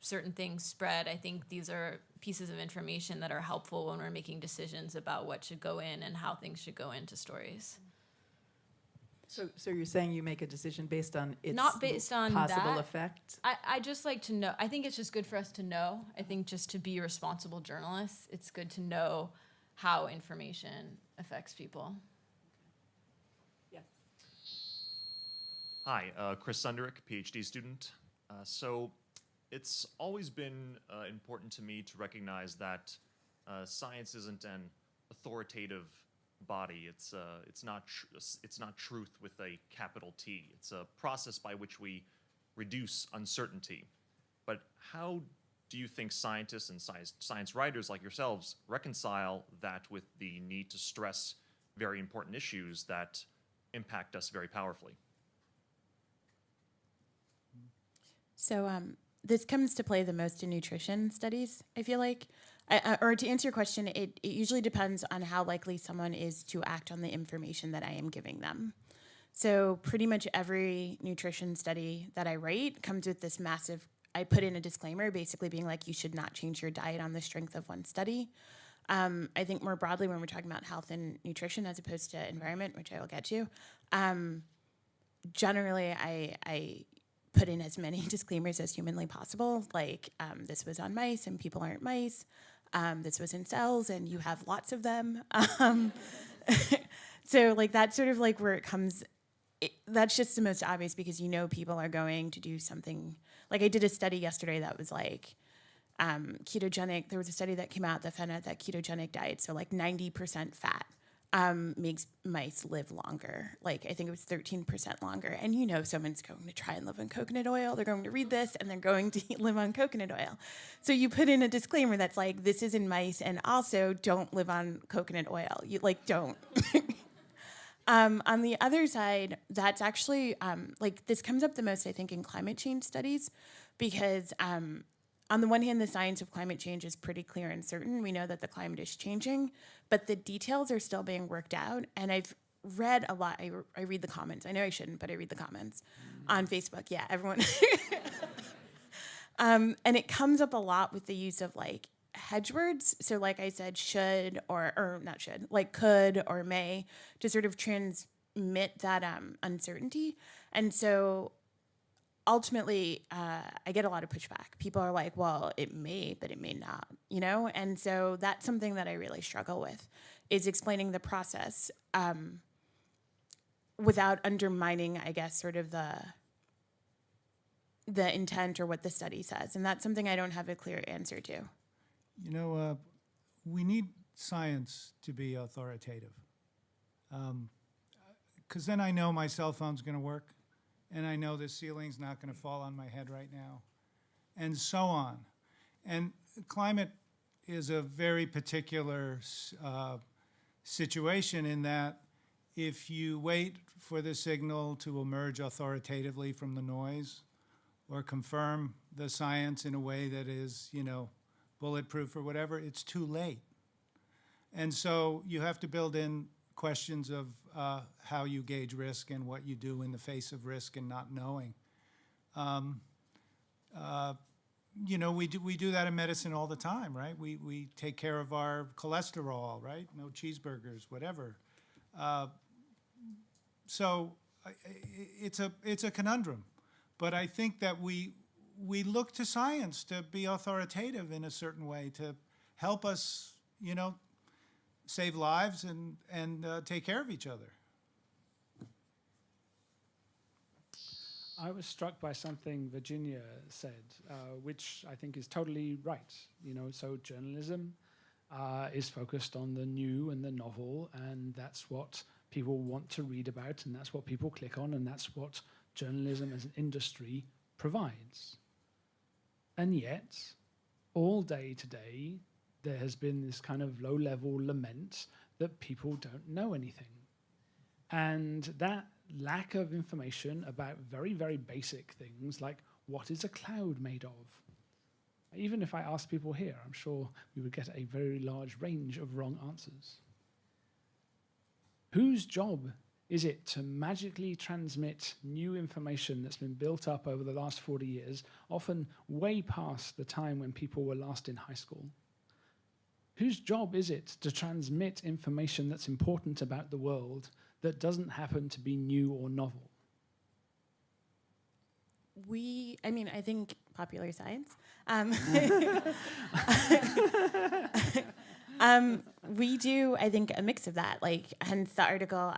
certain things spread, I think these are pieces of information that are helpful when we're making decisions about what should go in and how things should go into stories. So you're saying you make a decision based on its Not based on possible that. effect? I just like to know. I think it's just good for us to know. I think just to be responsible journalists, it's good to know how information affects people. Yes. Hi, Chris Sunderick, PhD student. So it's always been important to me to recognize that science isn't an authoritative body. It's not truth with a capital T. It's a process by which we reduce uncertainty. But how do you think scientists and science writers like yourselves reconcile that with the need to stress very important issues that impact us very powerfully? So this comes to play the most in nutrition studies, I feel like. Or to answer your question, it usually depends on how likely someone is to act on the information that I am giving them. So pretty much every nutrition study that I write comes with this massive, I put in a disclaimer basically being like, you should not change your diet on the strength of one study. I think more broadly when we're talking about health and nutrition as opposed to environment, which I will get to, generally I put in as many disclaimers as humanly possible, like this was on mice and people aren't mice. This was in cells and you have lots of them. So like that's sort of like where it comes, that's just the most obvious because you know people are going to do something. Like I did a study yesterday that was like ketogenic. There was a study that came out that found out that ketogenic diet, so like 90% fat, makes mice live longer. Like I think it was 13% longer. And you know someone's going to try and live on coconut oil. They're going to read this and they're going to live on coconut oil. So you put in a disclaimer that's like, this is in mice and also don't live on coconut oil. You like don't. On the other side, that's actually, like this comes up the most, I think, in climate change studies because on the one hand, the science of climate change is pretty clear and certain. We know that the climate is changing, but the details are still being worked out. And I've read a lot. I read the comments. I know I shouldn't, but I read the comments on Facebook. Yeah, everyone. And it comes up a lot with the use of like hedge words. So like I said, should or not should, like could or may to sort of transmit that uncertainty. And so ultimately, I get a lot of pushback. People are like, well, it may, but it may not, you know? And so that's something that I really struggle with, is explaining the process without undermining, I guess, sort of the intent or what the study says. And that's something I don't have a clear answer to. You know, we need science to be authoritative. Because then I know my cell phone's going to work. And I know the ceiling's not going to fall on my head right now, and so on. And climate is a very particular situation in that if you wait for the signal to emerge authoritatively from the noise or confirm the science in a way that is, you know, bulletproof or whatever, it's too late. And so you have to build in questions of how you gauge risk and what you do in the face of risk and not knowing. You know, we do that in medicine all the time, right? We take care of our cholesterol, right? No cheeseburgers, whatever. So it's a conundrum, but I think that we look to science to be authoritative in a certain way to help us, you know, save lives and take care of each other. I was struck by something Virginia said, which I think is totally right. You know, so journalism is focused on the new and the novel, and that's what people want to read about, and that's what people click on, and that's what journalism as an industry provides. And yet, all day today, there has been this kind of low-level lament that people don't know anything. And that lack of information about very, very basic things like what is a cloud made of? Even if I asked people here, I'm sure we would get a very large range of wrong answers. Whose job is it to magically transmit new information that's been built up over the last 40 years, often way past the time when people were last in high school? Whose job is it to transmit information that's important about the world that doesn't happen to be new or novel? I think popular science. We do, I think, a mix of that, like hence the article.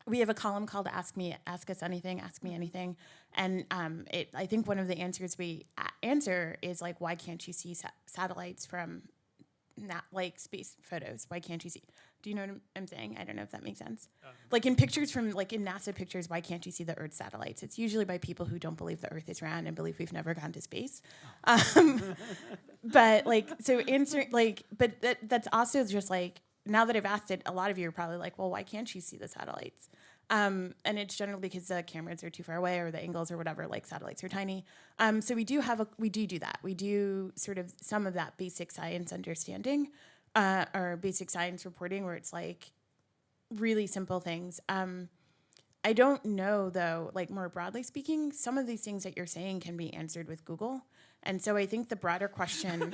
We have a column called Ask Us Anything, Ask Me Anything. And I think one of the answers we answer is like, why can't you see satellites from like space photos? Why can't you see? Do you know what I'm saying? I don't know if that makes sense. Like in pictures from, like in NASA pictures, why can't you see the Earth satellites? It's usually by people who don't believe the Earth is round and believe we've never gone to space. But like, so answer, like, but that's also just like, now that I've asked it, a lot of you are probably like, well, why can't you see the satellites? And it's generally because the cameras are too far away or the angles or whatever, like satellites are tiny. So we do that. We do sort of some of that basic science understanding or basic science reporting where it's like really simple things. I don't know though, like more broadly speaking, some of these things that you're saying can be answered with Google. And so I think the broader question,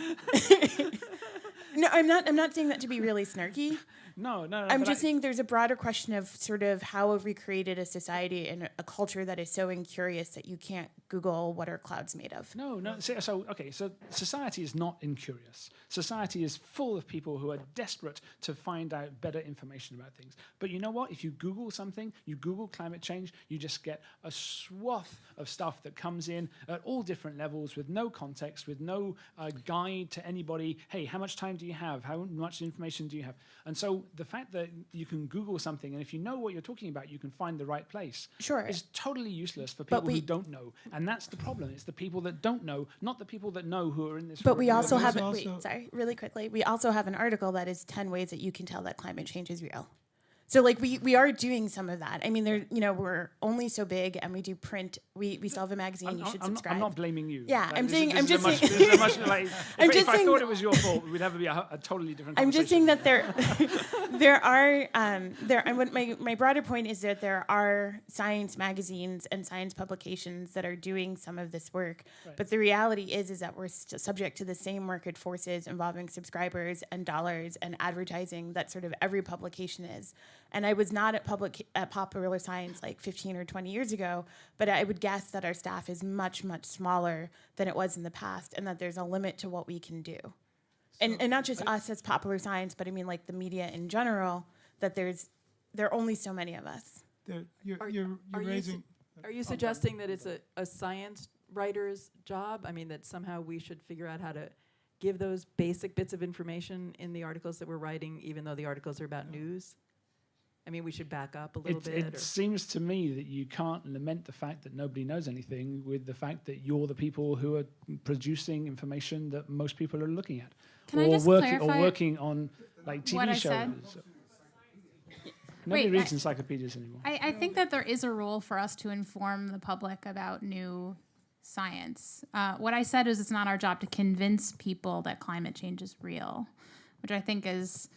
no, I'm not saying that to be really snarky. No. I'm just saying there's a broader question of sort of how have we created a society and a culture that is so incurious that you can't Google what are clouds made of. No. So society is not incurious. Society is full of people who are desperate to find out better information about things. But you know what? If you Google something, you Google climate change, you just get a swath of stuff that comes in at all different levels with no context, with no guide to anybody. Hey, how much time do you have? How much information do you have? And so the fact that you can Google something, and if you know what you're talking about, you can find the right place. Sure. Is totally useless for people who don't know. And that's the problem. It's the people that don't know, not the people that know who are in this room. But we also have, really quickly, we also have an article that is 10 ways that you can tell that climate change is real. So like we are doing some of that. I mean, we're only so big, and we do print. We still have a magazine. You should subscribe. I'm not blaming you. Yeah, like, I'm saying. If I thought it was your fault, we'd have to be a totally different conversation. I'm just saying that there are And what my broader point is that there are science magazines and science publications that are doing some of this work. Right. But the reality is that we're subject to the same market forces involving subscribers and dollars and advertising that sort of every publication is. And I was not at Popular Science like 15 or 20 years ago, but I would guess that our staff is much, much smaller than it was in the past, and that there's a limit to what we can do. And not just us as Popular Science, but I mean like the media in general, that there are only so many of us. Are you suggesting that it's a science writer's job? I mean, that somehow we should figure out how to give those basic bits of information in the articles that we're writing, even though the articles are about news? I mean, we should back up a little bit. It seems to me that you can't lament the fact that nobody knows anything with the fact that you're the people who are producing information that most people are looking at. Can I just clarify or working on like TV shows. Said? Nobody reads encyclopedias anymore. I think that there is a role for us to inform the public about new science. What I said is it's not our job to convince people that climate change is real, which I think is,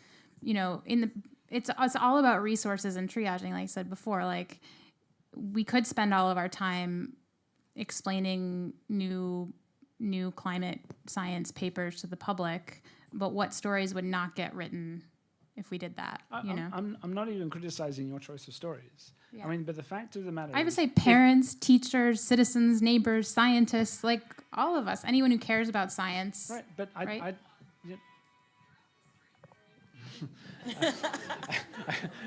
it's all about resources and triaging, like I said before. Like, we could spend all of our time explaining new climate science papers to the public, but what stories would not get written if we did that? I'm not even criticizing your choice of stories. Yeah. I mean, but the fact of the matter I would say parents, teachers, citizens, neighbors, scientists, like all of us, anyone who cares about science. Right, but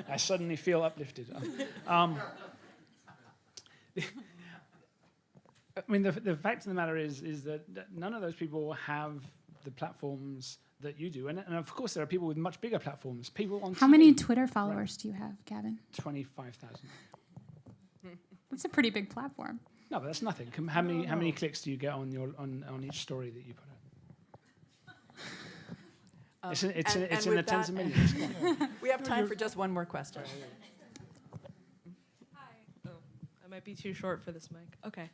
I suddenly feel uplifted. I mean, the fact of the matter is that none of those people have the platforms that you do, and of course there are people with much bigger platforms. People on How TV, many Twitter followers do you have, Gavin? 25,000. That's a pretty big platform. No, but that's nothing. How many clicks do you get on each story that you put out? It's in the tens of millions. We have time for just one more question. Hi. Oh, I might be too short for this mic. Okay.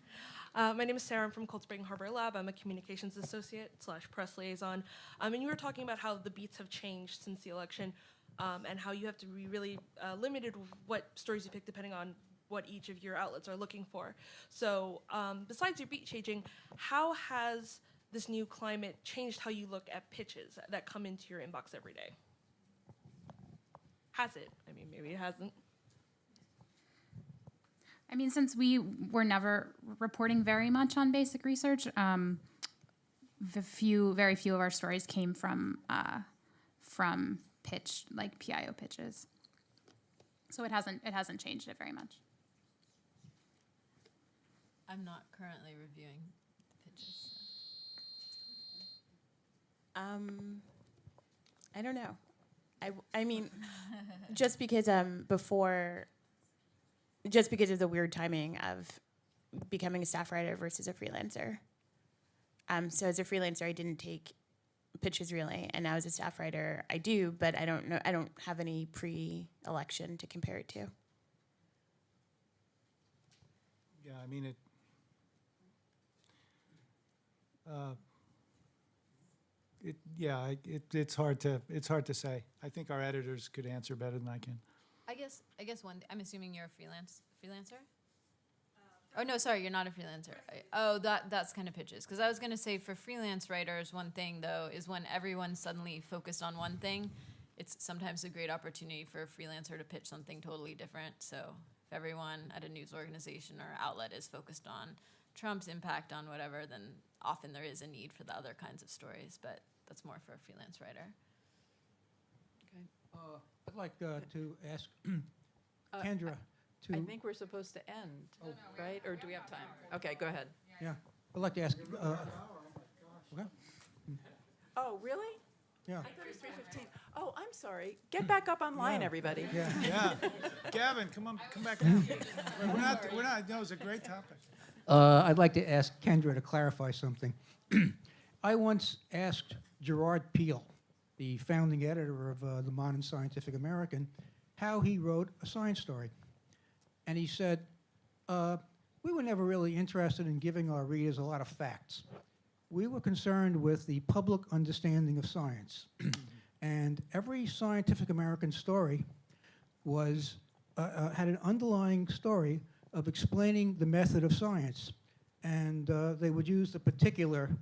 My name is Sarah. I'm from Cold Spring Harbor Lab. I'm a communications associate / press liaison. And you were talking about how the beats have changed since the election, and how you have to be really limited with what stories you pick depending on what each of your outlets are looking for. So besides your beat changing, how has this new climate changed how you look at pitches that come into your inbox every day? Has it? I mean, maybe it hasn't. I mean, since we were never reporting very much on basic research, very few of our stories came from pitch, like PIO pitches. So it hasn't changed it very much. I'm not currently reviewing the pitches. I don't know. I mean, just because just because of the weird timing of becoming a staff writer versus a freelancer. So as a freelancer, I didn't take pitches really, and now as a staff writer, I do, but I don't know. I don't have any pre-election to compare it to. Yeah, I mean, it's hard to say. I think our editors could answer better than I can. I guess I'm assuming you're a freelancer? Oh no, sorry, you're not a freelancer. That's kind of pitches. Because I was gonna say for freelance writers, one thing though is when everyone's suddenly focused on one thing, it's sometimes a great opportunity for a freelancer to pitch something totally different. So if everyone at a news organization or outlet is focused on Trump's impact on whatever, then often there is a need for the other kinds of stories. But that's more for a freelance writer. I'd like to ask Kendra to. I think we're supposed to end, right? Or do we have time? Okay, go ahead. Yeah, I'd like to ask. Okay. Oh, really? Yeah. I thought it was 3:15. Oh, I'm sorry. Get back up online, everybody. Yeah. Yeah, Gavin, come back down. We're not. No, it's a great topic. I'd like to ask Kendra to clarify something. I once asked Gerard Peel, the founding editor of the Modern Scientific American, how he wrote a science story. And he said, we were never really interested in giving our readers a lot of facts. We were concerned with the public understanding of science. And every Scientific American story was, had an underlying story of explaining the method of science. And they would use the particular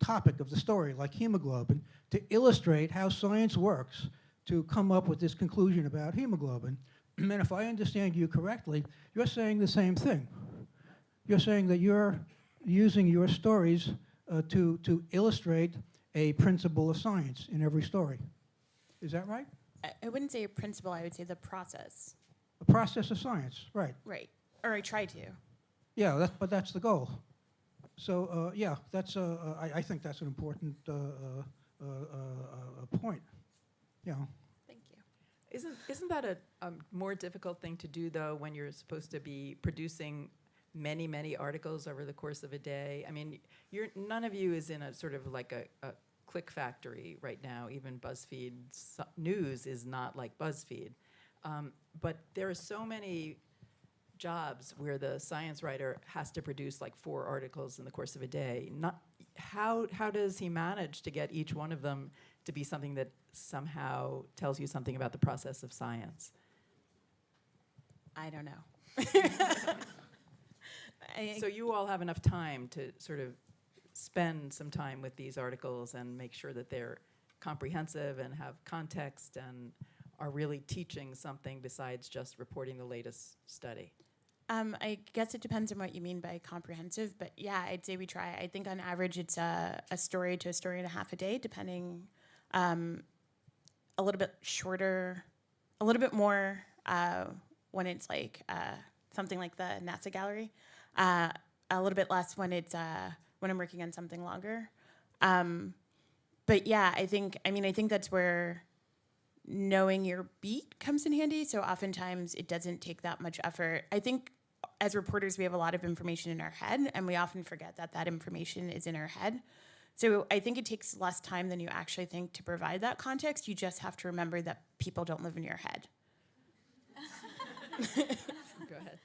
topic of the story, like hemoglobin, to illustrate how science works to come up with this conclusion about hemoglobin. And if I understand you correctly, you're saying the same thing. You're saying that you're using your stories to illustrate a principle of science in every story. Is that right? I wouldn't say a principle. I would say the process. The process of science, right. Right. Or I try to. Yeah, but that's the goal. So, yeah, that's, I think that's an important point. Yeah. Thank you. Isn't that a more difficult thing to do, though, when you're supposed to be producing many, many articles over the course of a day? I mean, none of you is in a sort of like a click factory right now. Even BuzzFeed News is not like BuzzFeed. But there are so many jobs where the science writer has to produce like 4 articles in the course of a day. How does he manage to get each one of them to be something that somehow tells you something about the process of science? I don't know. So you all have enough time to sort of spend some time with these articles and make sure that they're comprehensive and have context and are really teaching something besides just reporting the latest study? I guess it depends on what you mean by comprehensive, but yeah, I'd say we try. I think on average it's a story to a story and a half a day, depending, a little bit shorter, a little bit more when it's like something like the NASA gallery, a little bit less when it's when I'm working on something longer. But yeah, I think that's where knowing your beat comes in handy. So oftentimes it doesn't take that much effort. I think as reporters, we have a lot of information in our head, and we often forget that that information is in our head. So I think it takes less time than you actually think to provide that context. You just have to remember that people don't live in your head. Go ahead.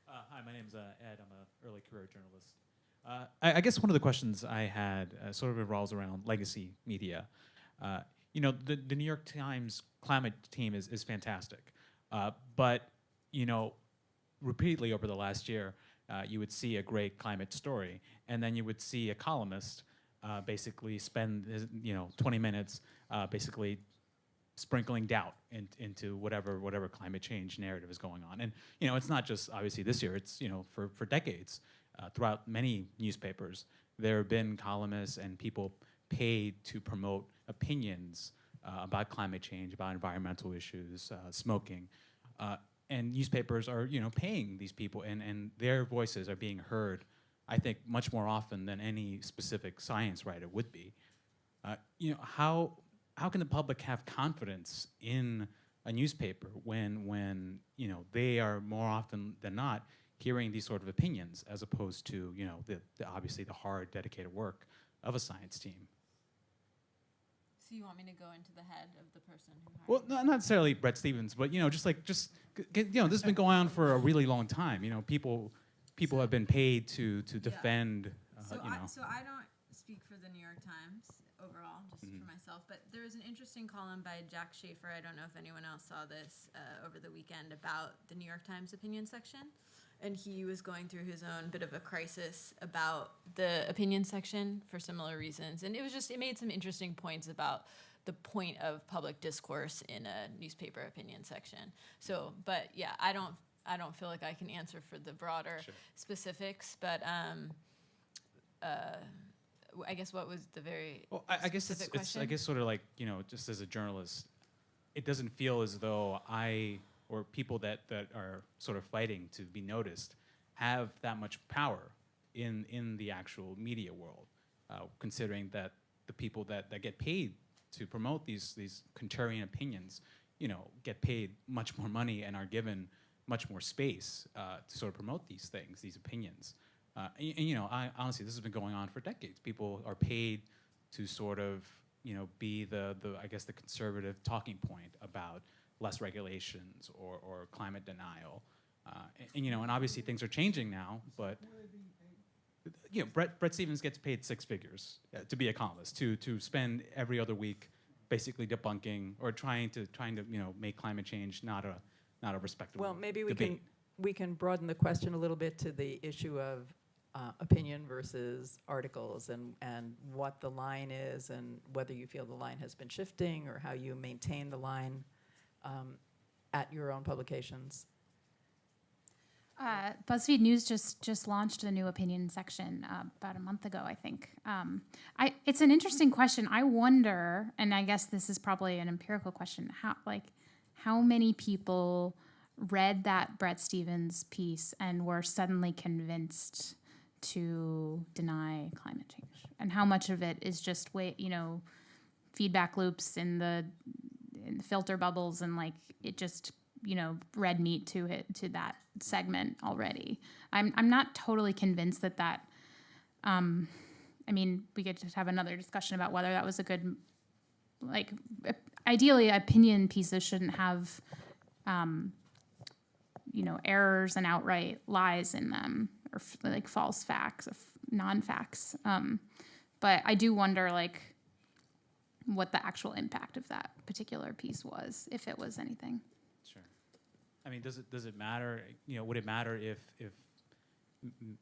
Hi, my name's Ed. I'm an early career journalist. I guess one of the questions I had sort of revolves around legacy media. You know, the New York Times climate team is fantastic. But, you know, repeatedly over the last year, you would see a great climate story, and then you would see a columnist basically spend, 20 minutes basically sprinkling doubt into whatever climate change narrative is going on. And, you know, it's not just obviously this year, it's, for decades, throughout many newspapers, there have been columnists and people paid to promote opinions about climate change, about environmental issues, smoking. And newspapers are, paying these people, and their voices are being heard, I think, much more often than any specific science writer would be. How can the public have confidence in a newspaper when they are more often than not hearing these sort of opinions as opposed to the obviously the hard dedicated work of a science team? So you want me to go into the head of the person who hired Well, not necessarily Brett Stevens, but this has been going on for a really long time. People have been paid to defend. So I don't speak for the New York Times overall, just for myself, but there was an interesting column by Jack Schaefer. I don't know if anyone else saw this over the weekend about the New York Times opinion section. And he was going through his own bit of a crisis about the opinion section for similar reasons. And it made some interesting points about the point of public discourse in a newspaper opinion section. So, but yeah, I don't feel like I can answer for the broader specifics, but I guess what was the very I guess specific it's question? I guess sort of like just as a journalist, it doesn't feel as though or people that are sort of fighting to be noticed have that much power in the actual media world, considering that the people that get paid to promote these contrarian opinions, get paid much more money and are given much more space to sort of promote these things, these opinions. I honestly, this has been going on for decades. People are paid to sort of be the I guess the conservative talking point about less regulations or climate denial, and obviously things are changing now. But Brett Stevens gets paid six figures to be a columnist, to spend every other week basically debunking or trying to make climate change not a respectable. Well, maybe debate. we can broaden the question a little bit to the issue of opinion versus articles and what the line is and whether you feel the line has been shifting or how you maintain the line at your own publications. BuzzFeed News just launched a new opinion section about a month ago, I think. It's an interesting question. I wonder, and I guess this is probably an empirical question, how many people read that Brett Stevens piece and were suddenly convinced to deny climate change, and how much of it is just feedback loops in the filter bubbles and it just red meat to that segment already. I'm not totally convinced that we could just have another discussion about whether that was a good, ideally opinion pieces shouldn't have errors and outright lies in them or false facts or non-facts. But I do wonder what the actual impact of that particular piece was, if it was anything. Sure. I mean, does it matter? Would it matter if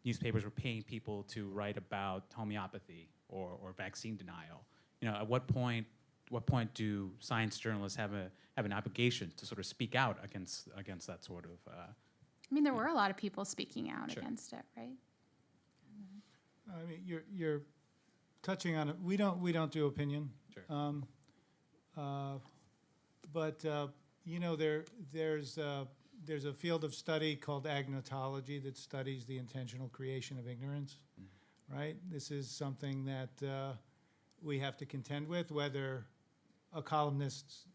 newspapers were paying people to write about homeopathy or vaccine denial? At what point do science journalists have an obligation to sort of speak out against that sort of? There were a lot of people speaking out Sure. against it, right? I mean, you're touching on it. We don't do opinion. Sure. But there's a field of study called agnotology that studies the intentional creation of ignorance, right? This is something that we have to contend with, whether a columnist,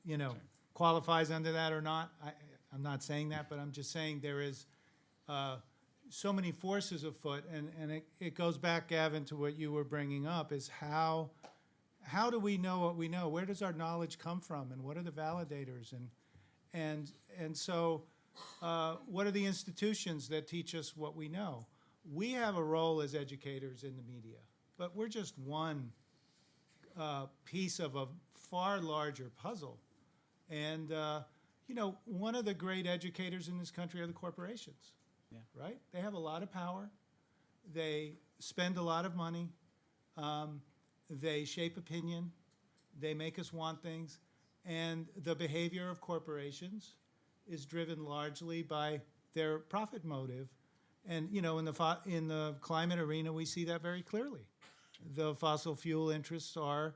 qualifies under that or not. I'm not saying that, but I'm just saying there is so many forces afoot, and it goes back, Gavin, to what you were bringing up, is how do we know what we know? Where does our knowledge come from, and what are the validators? And so what are the institutions that teach us what we know? We have a role as educators in the media, but we're just one piece of a far larger puzzle. And one of the great educators in this country are the corporations, right? They have a lot of power. They spend a lot of money. They shape opinion. They make us want things. And the behavior of corporations is driven largely by their profit motive. And, in the climate arena, we see that very clearly. The fossil fuel interests are,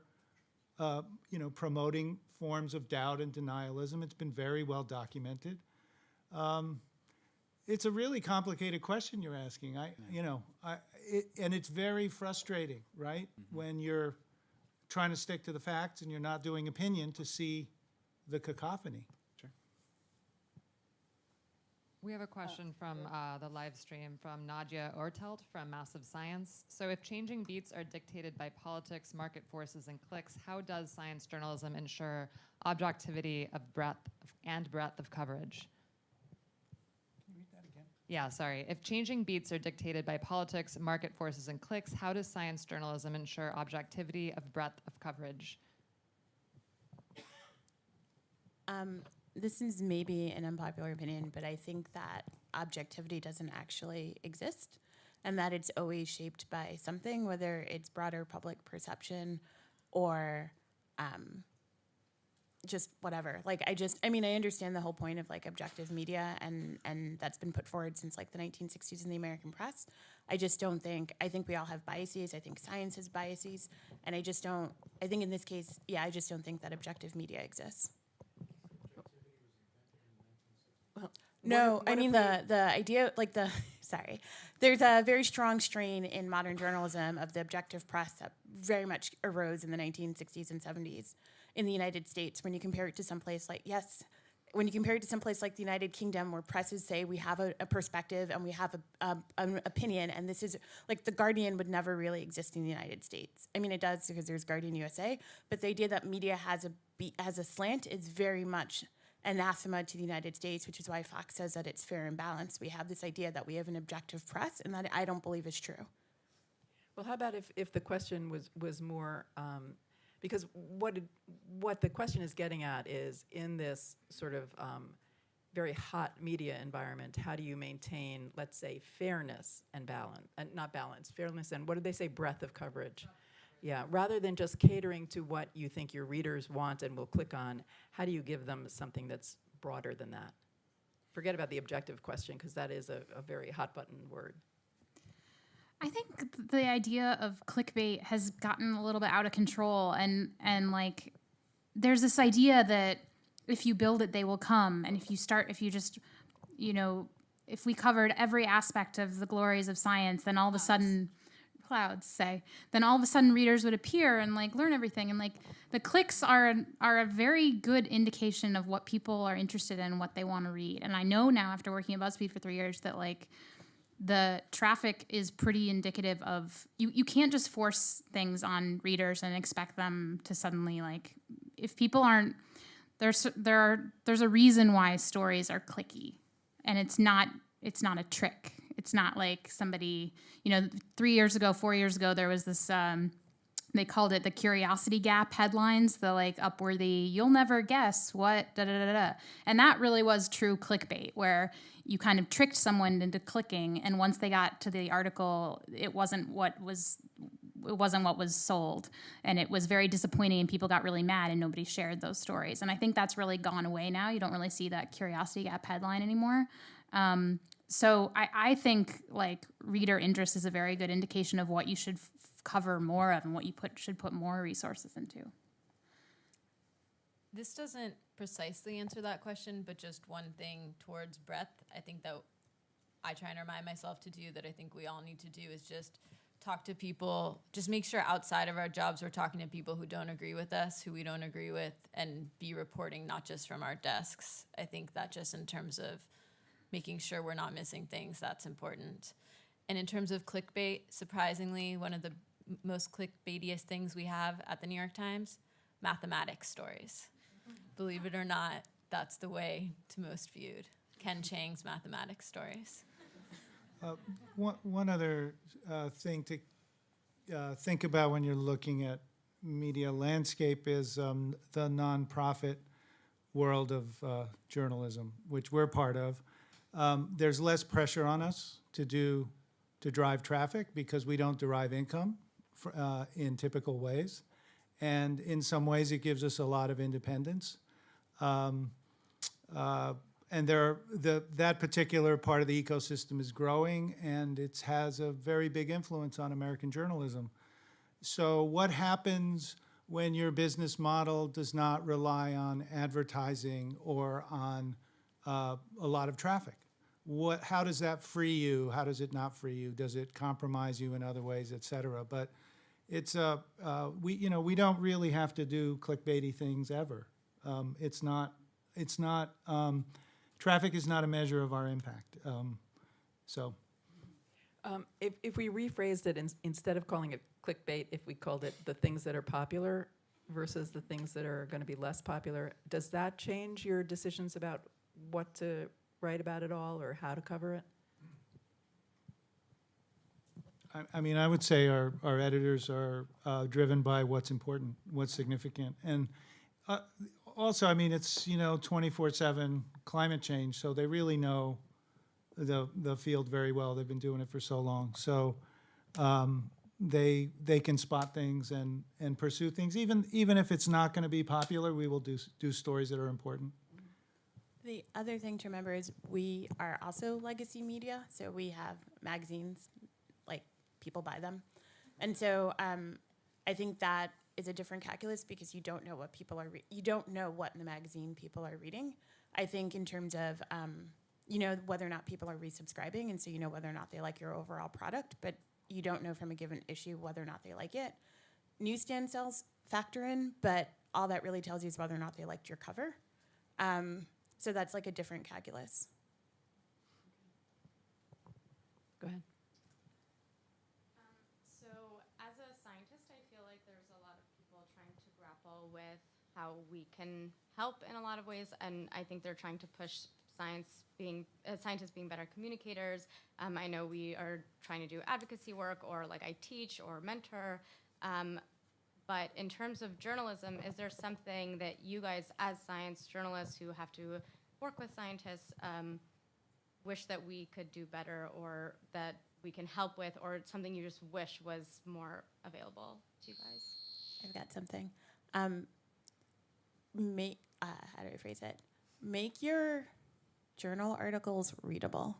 promoting forms of doubt and denialism. It's been very well documented. It's a really complicated question you're asking. And it's very frustrating, right? Mm-hmm. When you're trying to stick to the facts and you're not doing opinion to see the cacophony. We have a question from the live stream from Nadia Ortelt from Massive Science. So if changing beats are dictated by politics, market forces, and clicks, how does science journalism ensure objectivity of breadth of coverage? Can you read that again? Yeah, sorry. If changing beats are dictated by politics, market forces, and clicks, how does science journalism ensure objectivity of breadth of coverage? This is maybe an unpopular opinion, but I think that objectivity doesn't actually exist and that it's always shaped by something, whether it's broader public perception or just whatever. Like, I mean, I understand the whole point of like objective media and that's been put forward since like the 1960s in the American press. I just don't think, I think we all have biases. I think science has biases. And I think in this case, yeah, I just don't think that objective media exists. No, I mean the idea, like sorry, there's a very strong strain in modern journalism of the objective press that very much arose in the 1960s and 70s in the United States. When you compare it to someplace like, when you compare it to someplace like the United Kingdom, where presses say we have a perspective and we have an opinion, and this is like the Guardian would never really exist in the United States. I mean, it does because there's Guardian USA, but the idea that media has a slant is very much anathema to the United States, which is why Fox says that it's fair and balanced. We have this idea that we have an objective press, and that I don't believe is true. Well, how about if the question was more, because what the question is getting at is, in this sort of very hot media environment, how do you maintain, let's say, fairness and balance, and not balance, fairness and, what did they say, breadth of coverage? Yeah, rather than just catering to what you think your readers want and will click on, how do you give them something that's broader than that? Forget about the objective question, because that is a very hot button word. I think the idea of clickbait has gotten a little bit out of control, and like there's this idea that if you build it, they will come, and if you just, if we covered every aspect of the glories of science, then all of a sudden, then all of a sudden readers would appear and like learn everything, and like the clicks are a very good indication of what people are interested in, what they want to read. And I know now, after working at BuzzFeed for 3 years, that like the traffic is pretty indicative of you can't just force things on readers and expect them to suddenly, like, if people aren't there's a reason why stories are clicky, and it's not a trick. It's not like somebody, 3 years ago, 4 years ago, there was this, they called it the curiosity gap headlines, the like Upworthy, you'll never guess what, da-da-da-da. And that really was true clickbait, where you kind of tricked someone into clicking, and once they got to the article, it wasn't what was sold, and it was very disappointing, and people got really mad, and nobody shared those stories. And I think that's really gone away now. You don't really see that curiosity gap headline anymore. So I think like reader interest is a very good indication of what you should cover more of and what you should put more resources into. This doesn't precisely answer that question, but just one thing towards breadth, I think that I try and remind myself to do, that I think we all need to do, is just talk to people, just make sure outside of our jobs we're talking to people who don't agree with us, who we don't agree with, and be reporting not just from our desks. I think that just in terms of making sure we're not missing things, that's important. And in terms of clickbait, surprisingly, one of the most clickbaitiest things we have at the New York Times, mathematics stories. Believe it or not, that's the way to most viewed. Ken Chang's mathematics stories. One other thing to think about when you're looking at media landscape is the nonprofit world of journalism, which we're part of. There's less pressure on us to drive traffic because we don't derive income in typical ways. And in some ways, it gives us a lot of independence. And that particular part of the ecosystem is growing, and it has a very big influence on American journalism. So what happens when your business model does not rely on advertising or on a lot of traffic? How does that free you? How does it not free you? Does it compromise you in other ways, et cetera? But it's we don't really have to do clickbaity things ever. Traffic is not a measure of our impact. If we rephrased it, instead of calling it clickbait, if we called it the things that are popular versus the things that are going to be less popular, does that change your decisions about what to write about it all or how to cover it? I mean, I would say our editors are driven by what's important, what's significant. And also, I mean, it's, 24/7 climate change, so they really know the field very well. They've been doing it for so long. So they can spot things and pursue things. Even if it's not going to be popular, we will do stories that are important. The other thing to remember is we are also legacy media, so we have magazines, like people buy them. And so I think that is a different calculus because you don't know what people are, you don't know what in the magazine people are reading. I think in terms of, whether or not people are resubscribing, and so you know whether or not they like your overall product, but you don't know from a given issue whether or not they like it. Newsstand sales factor in, but all that really tells you is whether or not they liked your cover. So that's like a different calculus. Go ahead. So as a scientist, I feel like there's a lot of people trying to grapple with how we can help in a lot of ways, and I think they're trying to push scientists being better communicators. I know we are trying to do advocacy work, or like I teach or mentor. But in terms of journalism, is there something that you guys, as science journalists who have to work with scientists, wish that we could do better, or that we can help with, or something you just wish was more available to you guys? I've got something. How do I phrase it? Make your journal articles readable.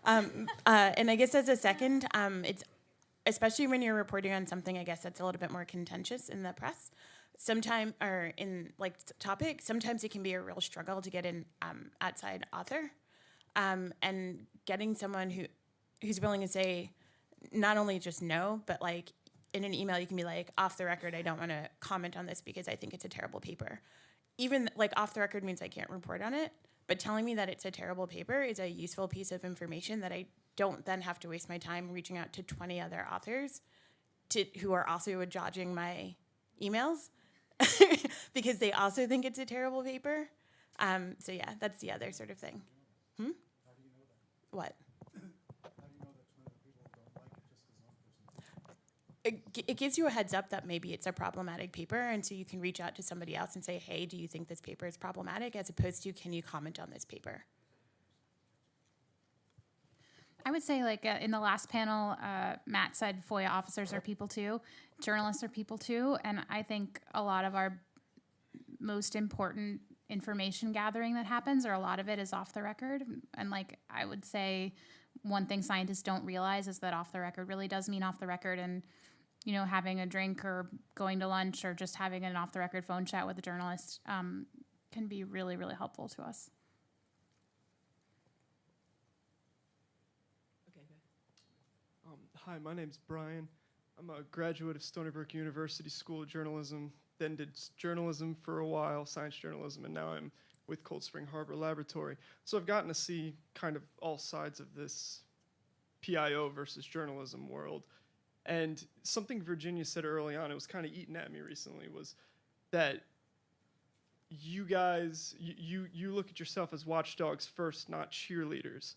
And I guess as a second, it's especially when you're reporting on something, I guess that's a little bit more contentious in the press. Sometimes, or in topic, sometimes it can be a real struggle to get an outside author, and getting someone who's willing to say not only just no, but like in an email you can be like, off the record, I don't want to comment on this because I think it's a terrible paper. Even like off the record means I can't report on it, but telling me that it's a terrible paper is a useful piece of information that I don't then have to waste my time reaching out to 20 other authors who are also judging my emails because they also think it's a terrible paper. So yeah, that's the other sort of thing. How do you know that? What? How do you know that 20 people don't like it just because one person? It gives you a heads up that maybe it's a problematic paper, and so you can reach out to somebody else and say, hey, do you think this paper is problematic, as opposed to, can you comment on this paper? I would say, like in the last panel, Matt said FOIA officers are people too, journalists are people too, and I think a lot of our most important information gathering that happens, or a lot of it, is off the record. And like I would say, one thing scientists don't realize is that off the record really does mean off the record, and having a drink or going to lunch or just having an off the record phone chat with a journalist can be really, really helpful to us. Hi, my name's Brian. I'm a graduate of Stony Brook University School of Journalism, then did journalism for a while, science journalism, and now I'm with Cold Spring Harbor Laboratory. So I've gotten to see kind of all sides of this PIO versus journalism world. And something Virginia said early on, it was kind of eaten at me recently, was that you guys, you look at yourself as watchdogs first, not cheerleaders.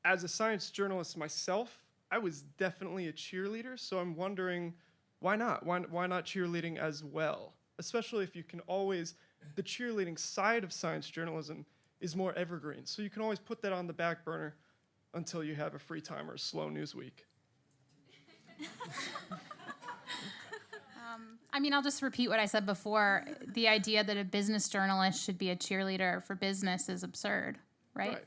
As a science journalist myself, I was definitely a cheerleader, so I'm wondering, why not? Why not cheerleading as well? Especially if you can always, the cheerleading side of science journalism is more evergreen, so you can always put that on the back burner until you have a free time or a slow news week. I mean, I'll just repeat what I said before. The idea that a business journalist should be a cheerleader for business is absurd, right?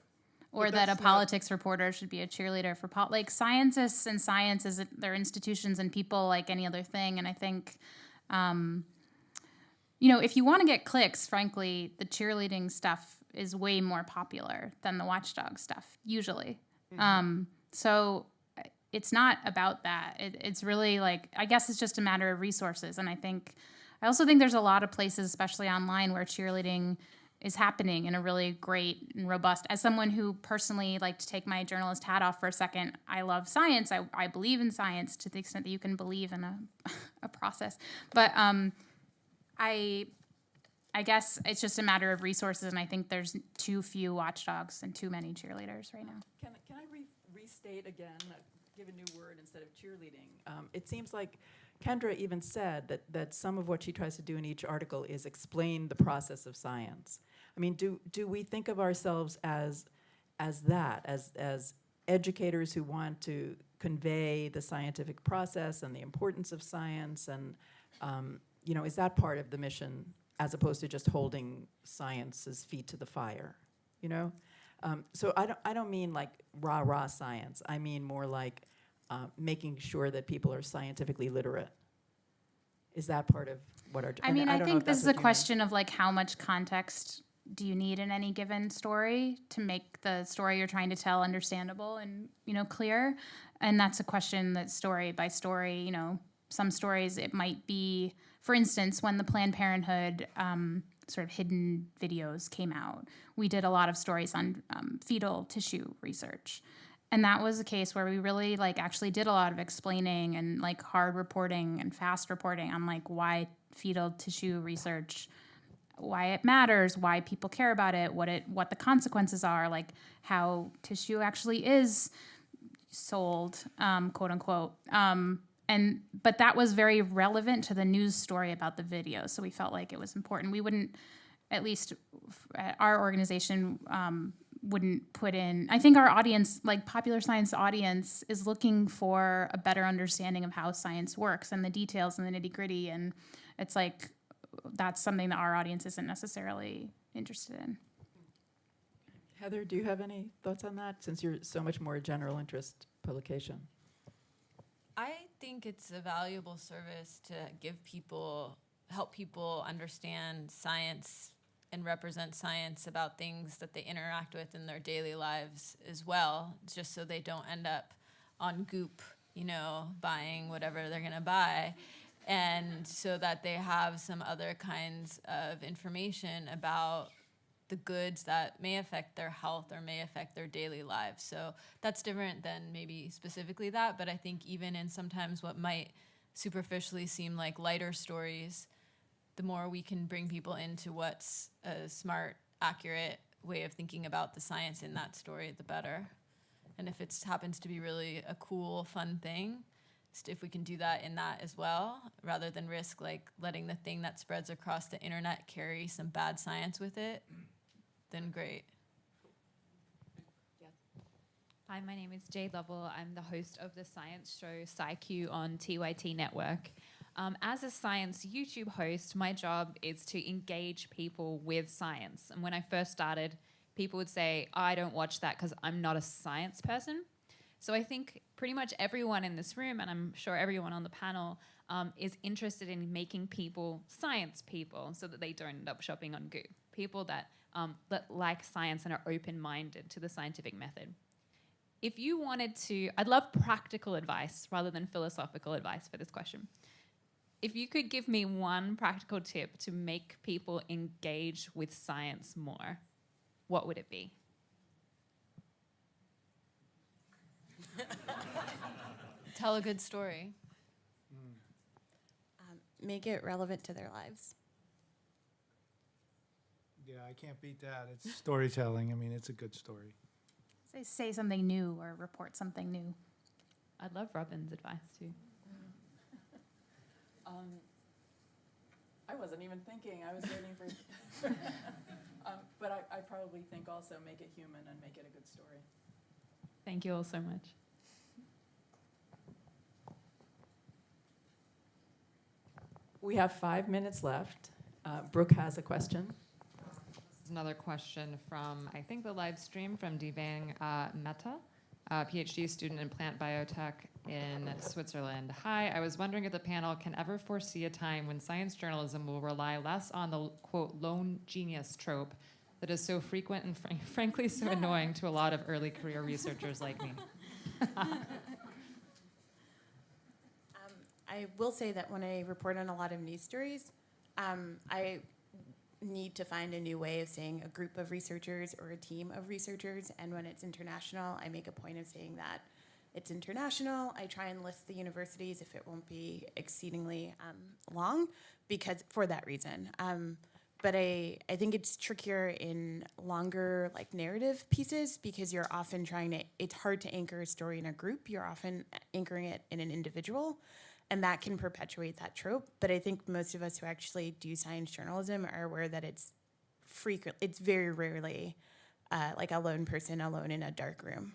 Or that a politics reporter should be a cheerleader for like scientists, and science is they're institutions and people like any other thing. And I think you know, if you want to get clicks, frankly, the cheerleading stuff is way more popular than the watchdog stuff, usually. So it's not about that. It's really like, I guess it's just a matter of resources. And I also think there's a lot of places, especially online, where cheerleading is happening in a really great and robust. As someone who personally, like, to take my journalist hat off for a second, I love science. I believe in science to the extent that you can believe in a process. But I guess it's just a matter of resources, and I think there's too few watchdogs and too many cheerleaders right now. Can I restate again, give a new word instead of cheerleading? It seems like Kendra even said that some of what she tries to do in each article is explain the process of science. I mean, do we think of ourselves as educators who want to convey the scientific process and the importance of science, and you know, is that part of the mission, as opposed to just holding science's feet to the fire, you know? So I don't mean like rah-rah science. I mean more like making sure that people are scientifically literate. Is that part of what our... I mean, I don't know think if this that's is what a you mean. question of like how much context do you need in any given story to make the story you're trying to tell understandable and, you know, clear. And that's a question that story by story, you know, some stories it might be, for instance, when the Planned Parenthood sort of hidden videos came out, we did a lot of stories on fetal tissue research. And that was a case where we really like actually did a lot of explaining and like hard reporting and fast reporting on like why fetal tissue research, why it matters, why people care about it, what the consequences are, like how tissue actually is sold, quote unquote. But that was very relevant to the news story about the video, so we felt like it was important. We wouldn't, at least our organization, wouldn't put in. I think our audience, like popular science audience, is looking for a better understanding of how science works and the details and the nitty gritty, and it's like that's something that our audience isn't necessarily interested in. Heather, do you have any thoughts on that, since you're so much more a general interest publication? I think it's a valuable service to help people understand science and represent science about things that they interact with in their daily lives as well, just so they don't end up on Goop, you know, buying whatever they're gonna buy, and so that they have some other kinds of information about the goods that may affect their health or may affect their daily lives. So that's different than maybe specifically that, but I think even in sometimes what might superficially seem like lighter stories, the more we can bring people into what's a smart, accurate way of thinking about the science in that story, the better. And if it happens to be really a cool, fun thing, if we can do that in that as well, rather than risk like letting the thing that spreads across the internet carry some bad science with it, then great. Hi, my name is Jade Lovell. I'm the host of the science show SciQ on TYT Network. As a science YouTube host, my job is to engage people with science. And when I first started, people would say, I don't watch that because I'm not a science person. So I think pretty much everyone in this room, and I'm sure everyone on the panel, is interested in making people science people so that they don't end up shopping on Goop. People that like science and are open-minded to the scientific method. If you wanted to, I'd love practical advice rather than philosophical advice for this question. If you could give me one practical tip to make people engage with science more, what would it be? Tell a good story. Make it relevant to their lives. Yeah, I can't beat that. It's storytelling. I mean, it's a good story. Say something new or report something new. I'd love Robin's advice too. I wasn't even thinking. I was waiting for... but I probably think also make it human and make it a good story. Thank you all so much. We have 5 minutes left. Brooke has a question. This is another question from, I think, the live stream from Devang Mehta. PhD student in plant biotech in Switzerland. Hi, I was wondering if the panel can ever foresee a time when science journalism will rely less on the, quote, lone genius trope that is so frequent and frankly so annoying to a lot of early career researchers like me. I will say that when I report on a lot of news stories, I need to find a new way of saying a group of researchers or a team of researchers. And when it's international, I make a point of saying that it's international. I try and list the universities if it won't be exceedingly long, because for that reason. But I think it's trickier in longer like narrative pieces because you're often it's hard to anchor a story in a group. You're often anchoring it in an individual. And that can perpetuate that trope. But I think most of us who actually do science journalism are aware that it's very rarely like a lone person alone in a dark room.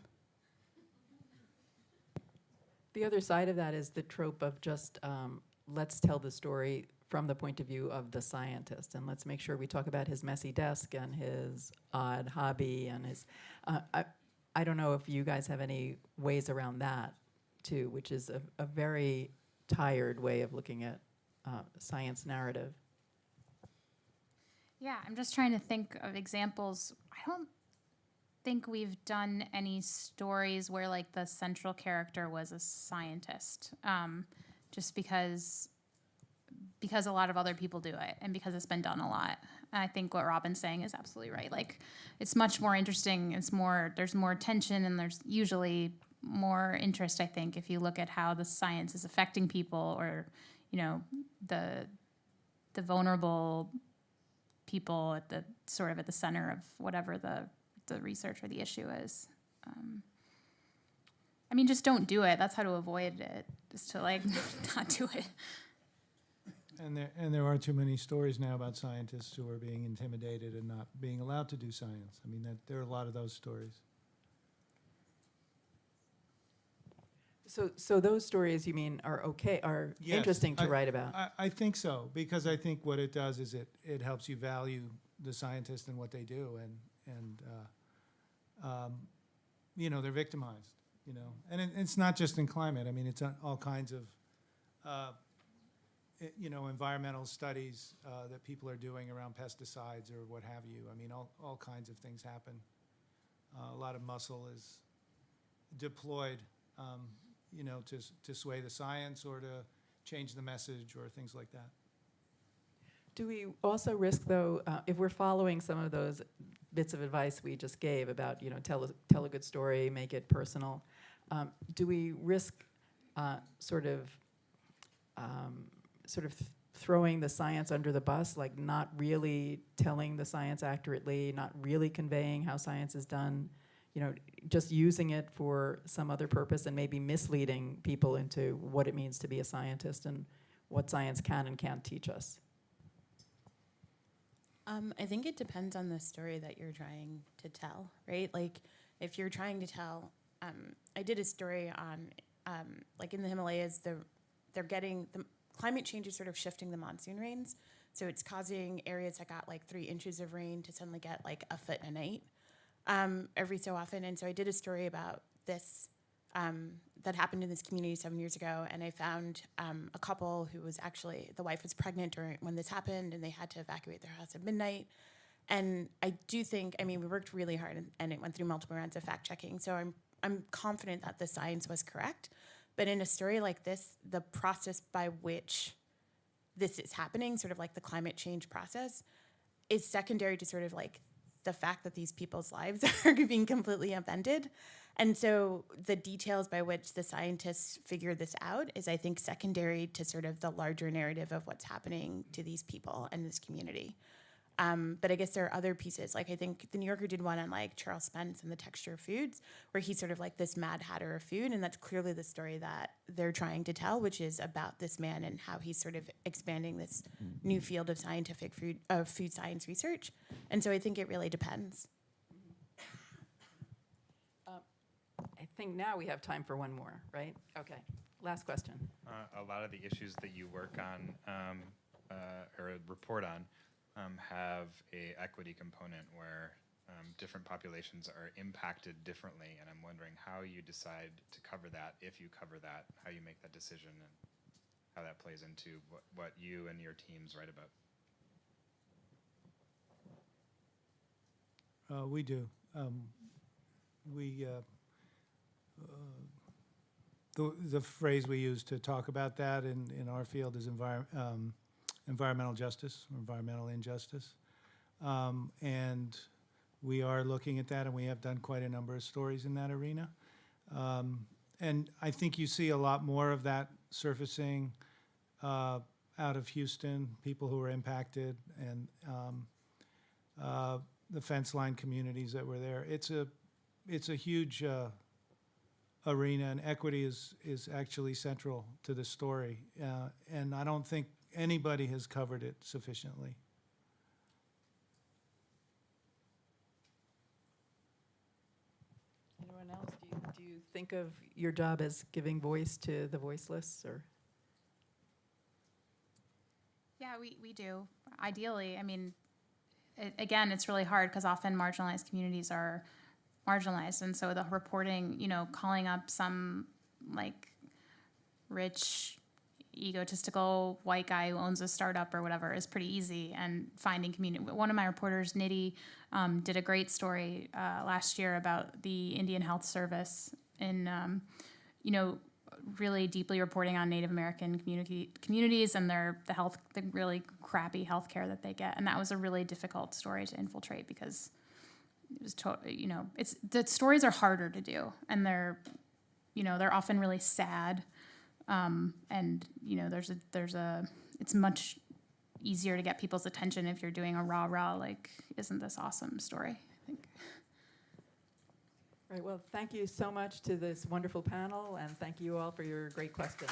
The other side of that is the trope of just let's tell the story from the point of view of the scientist, and let's make sure we talk about his messy desk and his odd hobby and his. I don't know if you guys have any ways around that too, which is a very tired way of looking at science narrative. Yeah, I'm just trying to think of examples. I don't think we've done any stories where like the central character was a scientist, just because a lot of other people do it and because it's been done a lot. And I think what Robin's saying is absolutely right. Like, it's much more interesting. There's more tension and there's usually more interest, I think, if you look at how the science is affecting people or, you know, the vulnerable people at the center of whatever the research or the issue is. I mean, just don't do it. That's how to avoid it, just to like not do it. And there are too many stories now about scientists who are being intimidated and not being allowed to do science. I mean, there are a lot of those stories. So those stories, you mean, are okay, are Yes, interesting to write about? I think so, because I think what it does is it helps you value the scientist and what they do, and you know, they're victimized, you know, and it's not just in climate. I mean, it's all kinds of you know, environmental studies that people are doing around pesticides or what have you. I mean, all kinds of things happen. A lot of muscle is deployed. You know, to sway the science or to change the message or things like that. Do we also risk, though, if we're following some of those bits of advice we just gave about, you know, tell a good story, make it personal, do we risk sort of throwing the science under the bus, like not really telling the science accurately, not really conveying how science is done? You know, just using it for some other purpose and maybe misleading people into what it means to be a scientist and what science can and can't teach us? I think it depends on the story that you're trying to tell, right? Like, if you're trying to tell, I did a story on, like in the Himalayas, the climate change is sort of shifting the monsoon rains. So it's causing areas that got like 3 inches of rain to suddenly get like a foot a night. Every so often. And so I did a story about this that happened in this community 7 years ago. And I found a couple who was actually, the wife was pregnant when this happened, and they had to evacuate their house at midnight. And I do think, I mean, we worked really hard and it went through multiple rounds of fact checking. So I'm confident that the science was correct. But in a story like this, the process by which this is happening, sort of like the climate change process, is secondary to sort of like the fact that these people's lives are being completely upended. And so the details by which the scientists figure this out is, I think, secondary to sort of the larger narrative of what's happening to these people and this community. But I guess there are other pieces. Like, I think the New Yorker did one on like Charles Spence and the texture of foods, where he's sort of like this mad hatter of food. And that's clearly the story that they're trying to tell, which is about this man and how he's sort of expanding this new field of scientific food science research. And so I think it really depends. I think now we have time for one more, right? Okay, last question. A lot of the issues that you work on or report on have a equity component where different populations are impacted differently, and I'm wondering how you decide to cover that, if you cover that, how you make that decision, and how that plays into what you and your teams write about. We do. The phrase we use to talk about that in our field is environmental justice, or environmental injustice. And we are looking at that, and we have done quite a number of stories in that arena. And I think you see a lot more of that surfacing out of Houston, people who were impacted, and the fence line communities that were there. It's a huge arena, and equity is actually central to the story. And I don't think anybody has covered it sufficiently. Anyone else? Do you think of your job as giving voice to the voiceless, or? Yeah, we do. Ideally, I mean, again, it's really hard because often marginalized communities are marginalized, and so the reporting, calling up some like rich, egotistical white guy who owns a startup or whatever is pretty easy, and finding community. One of my reporters, Nidhi, did a great story last year about the Indian Health Service in, really deeply reporting on Native American communities and the really crappy health care that they get. And that was a really difficult story to infiltrate because it was, the stories are harder to do, and they're often really sad. And it's much easier to get people's attention if you're doing a rah-rah, like, isn't this awesome story, I think. Right, well, thank you so much to this wonderful panel, and thank you all for your great questions.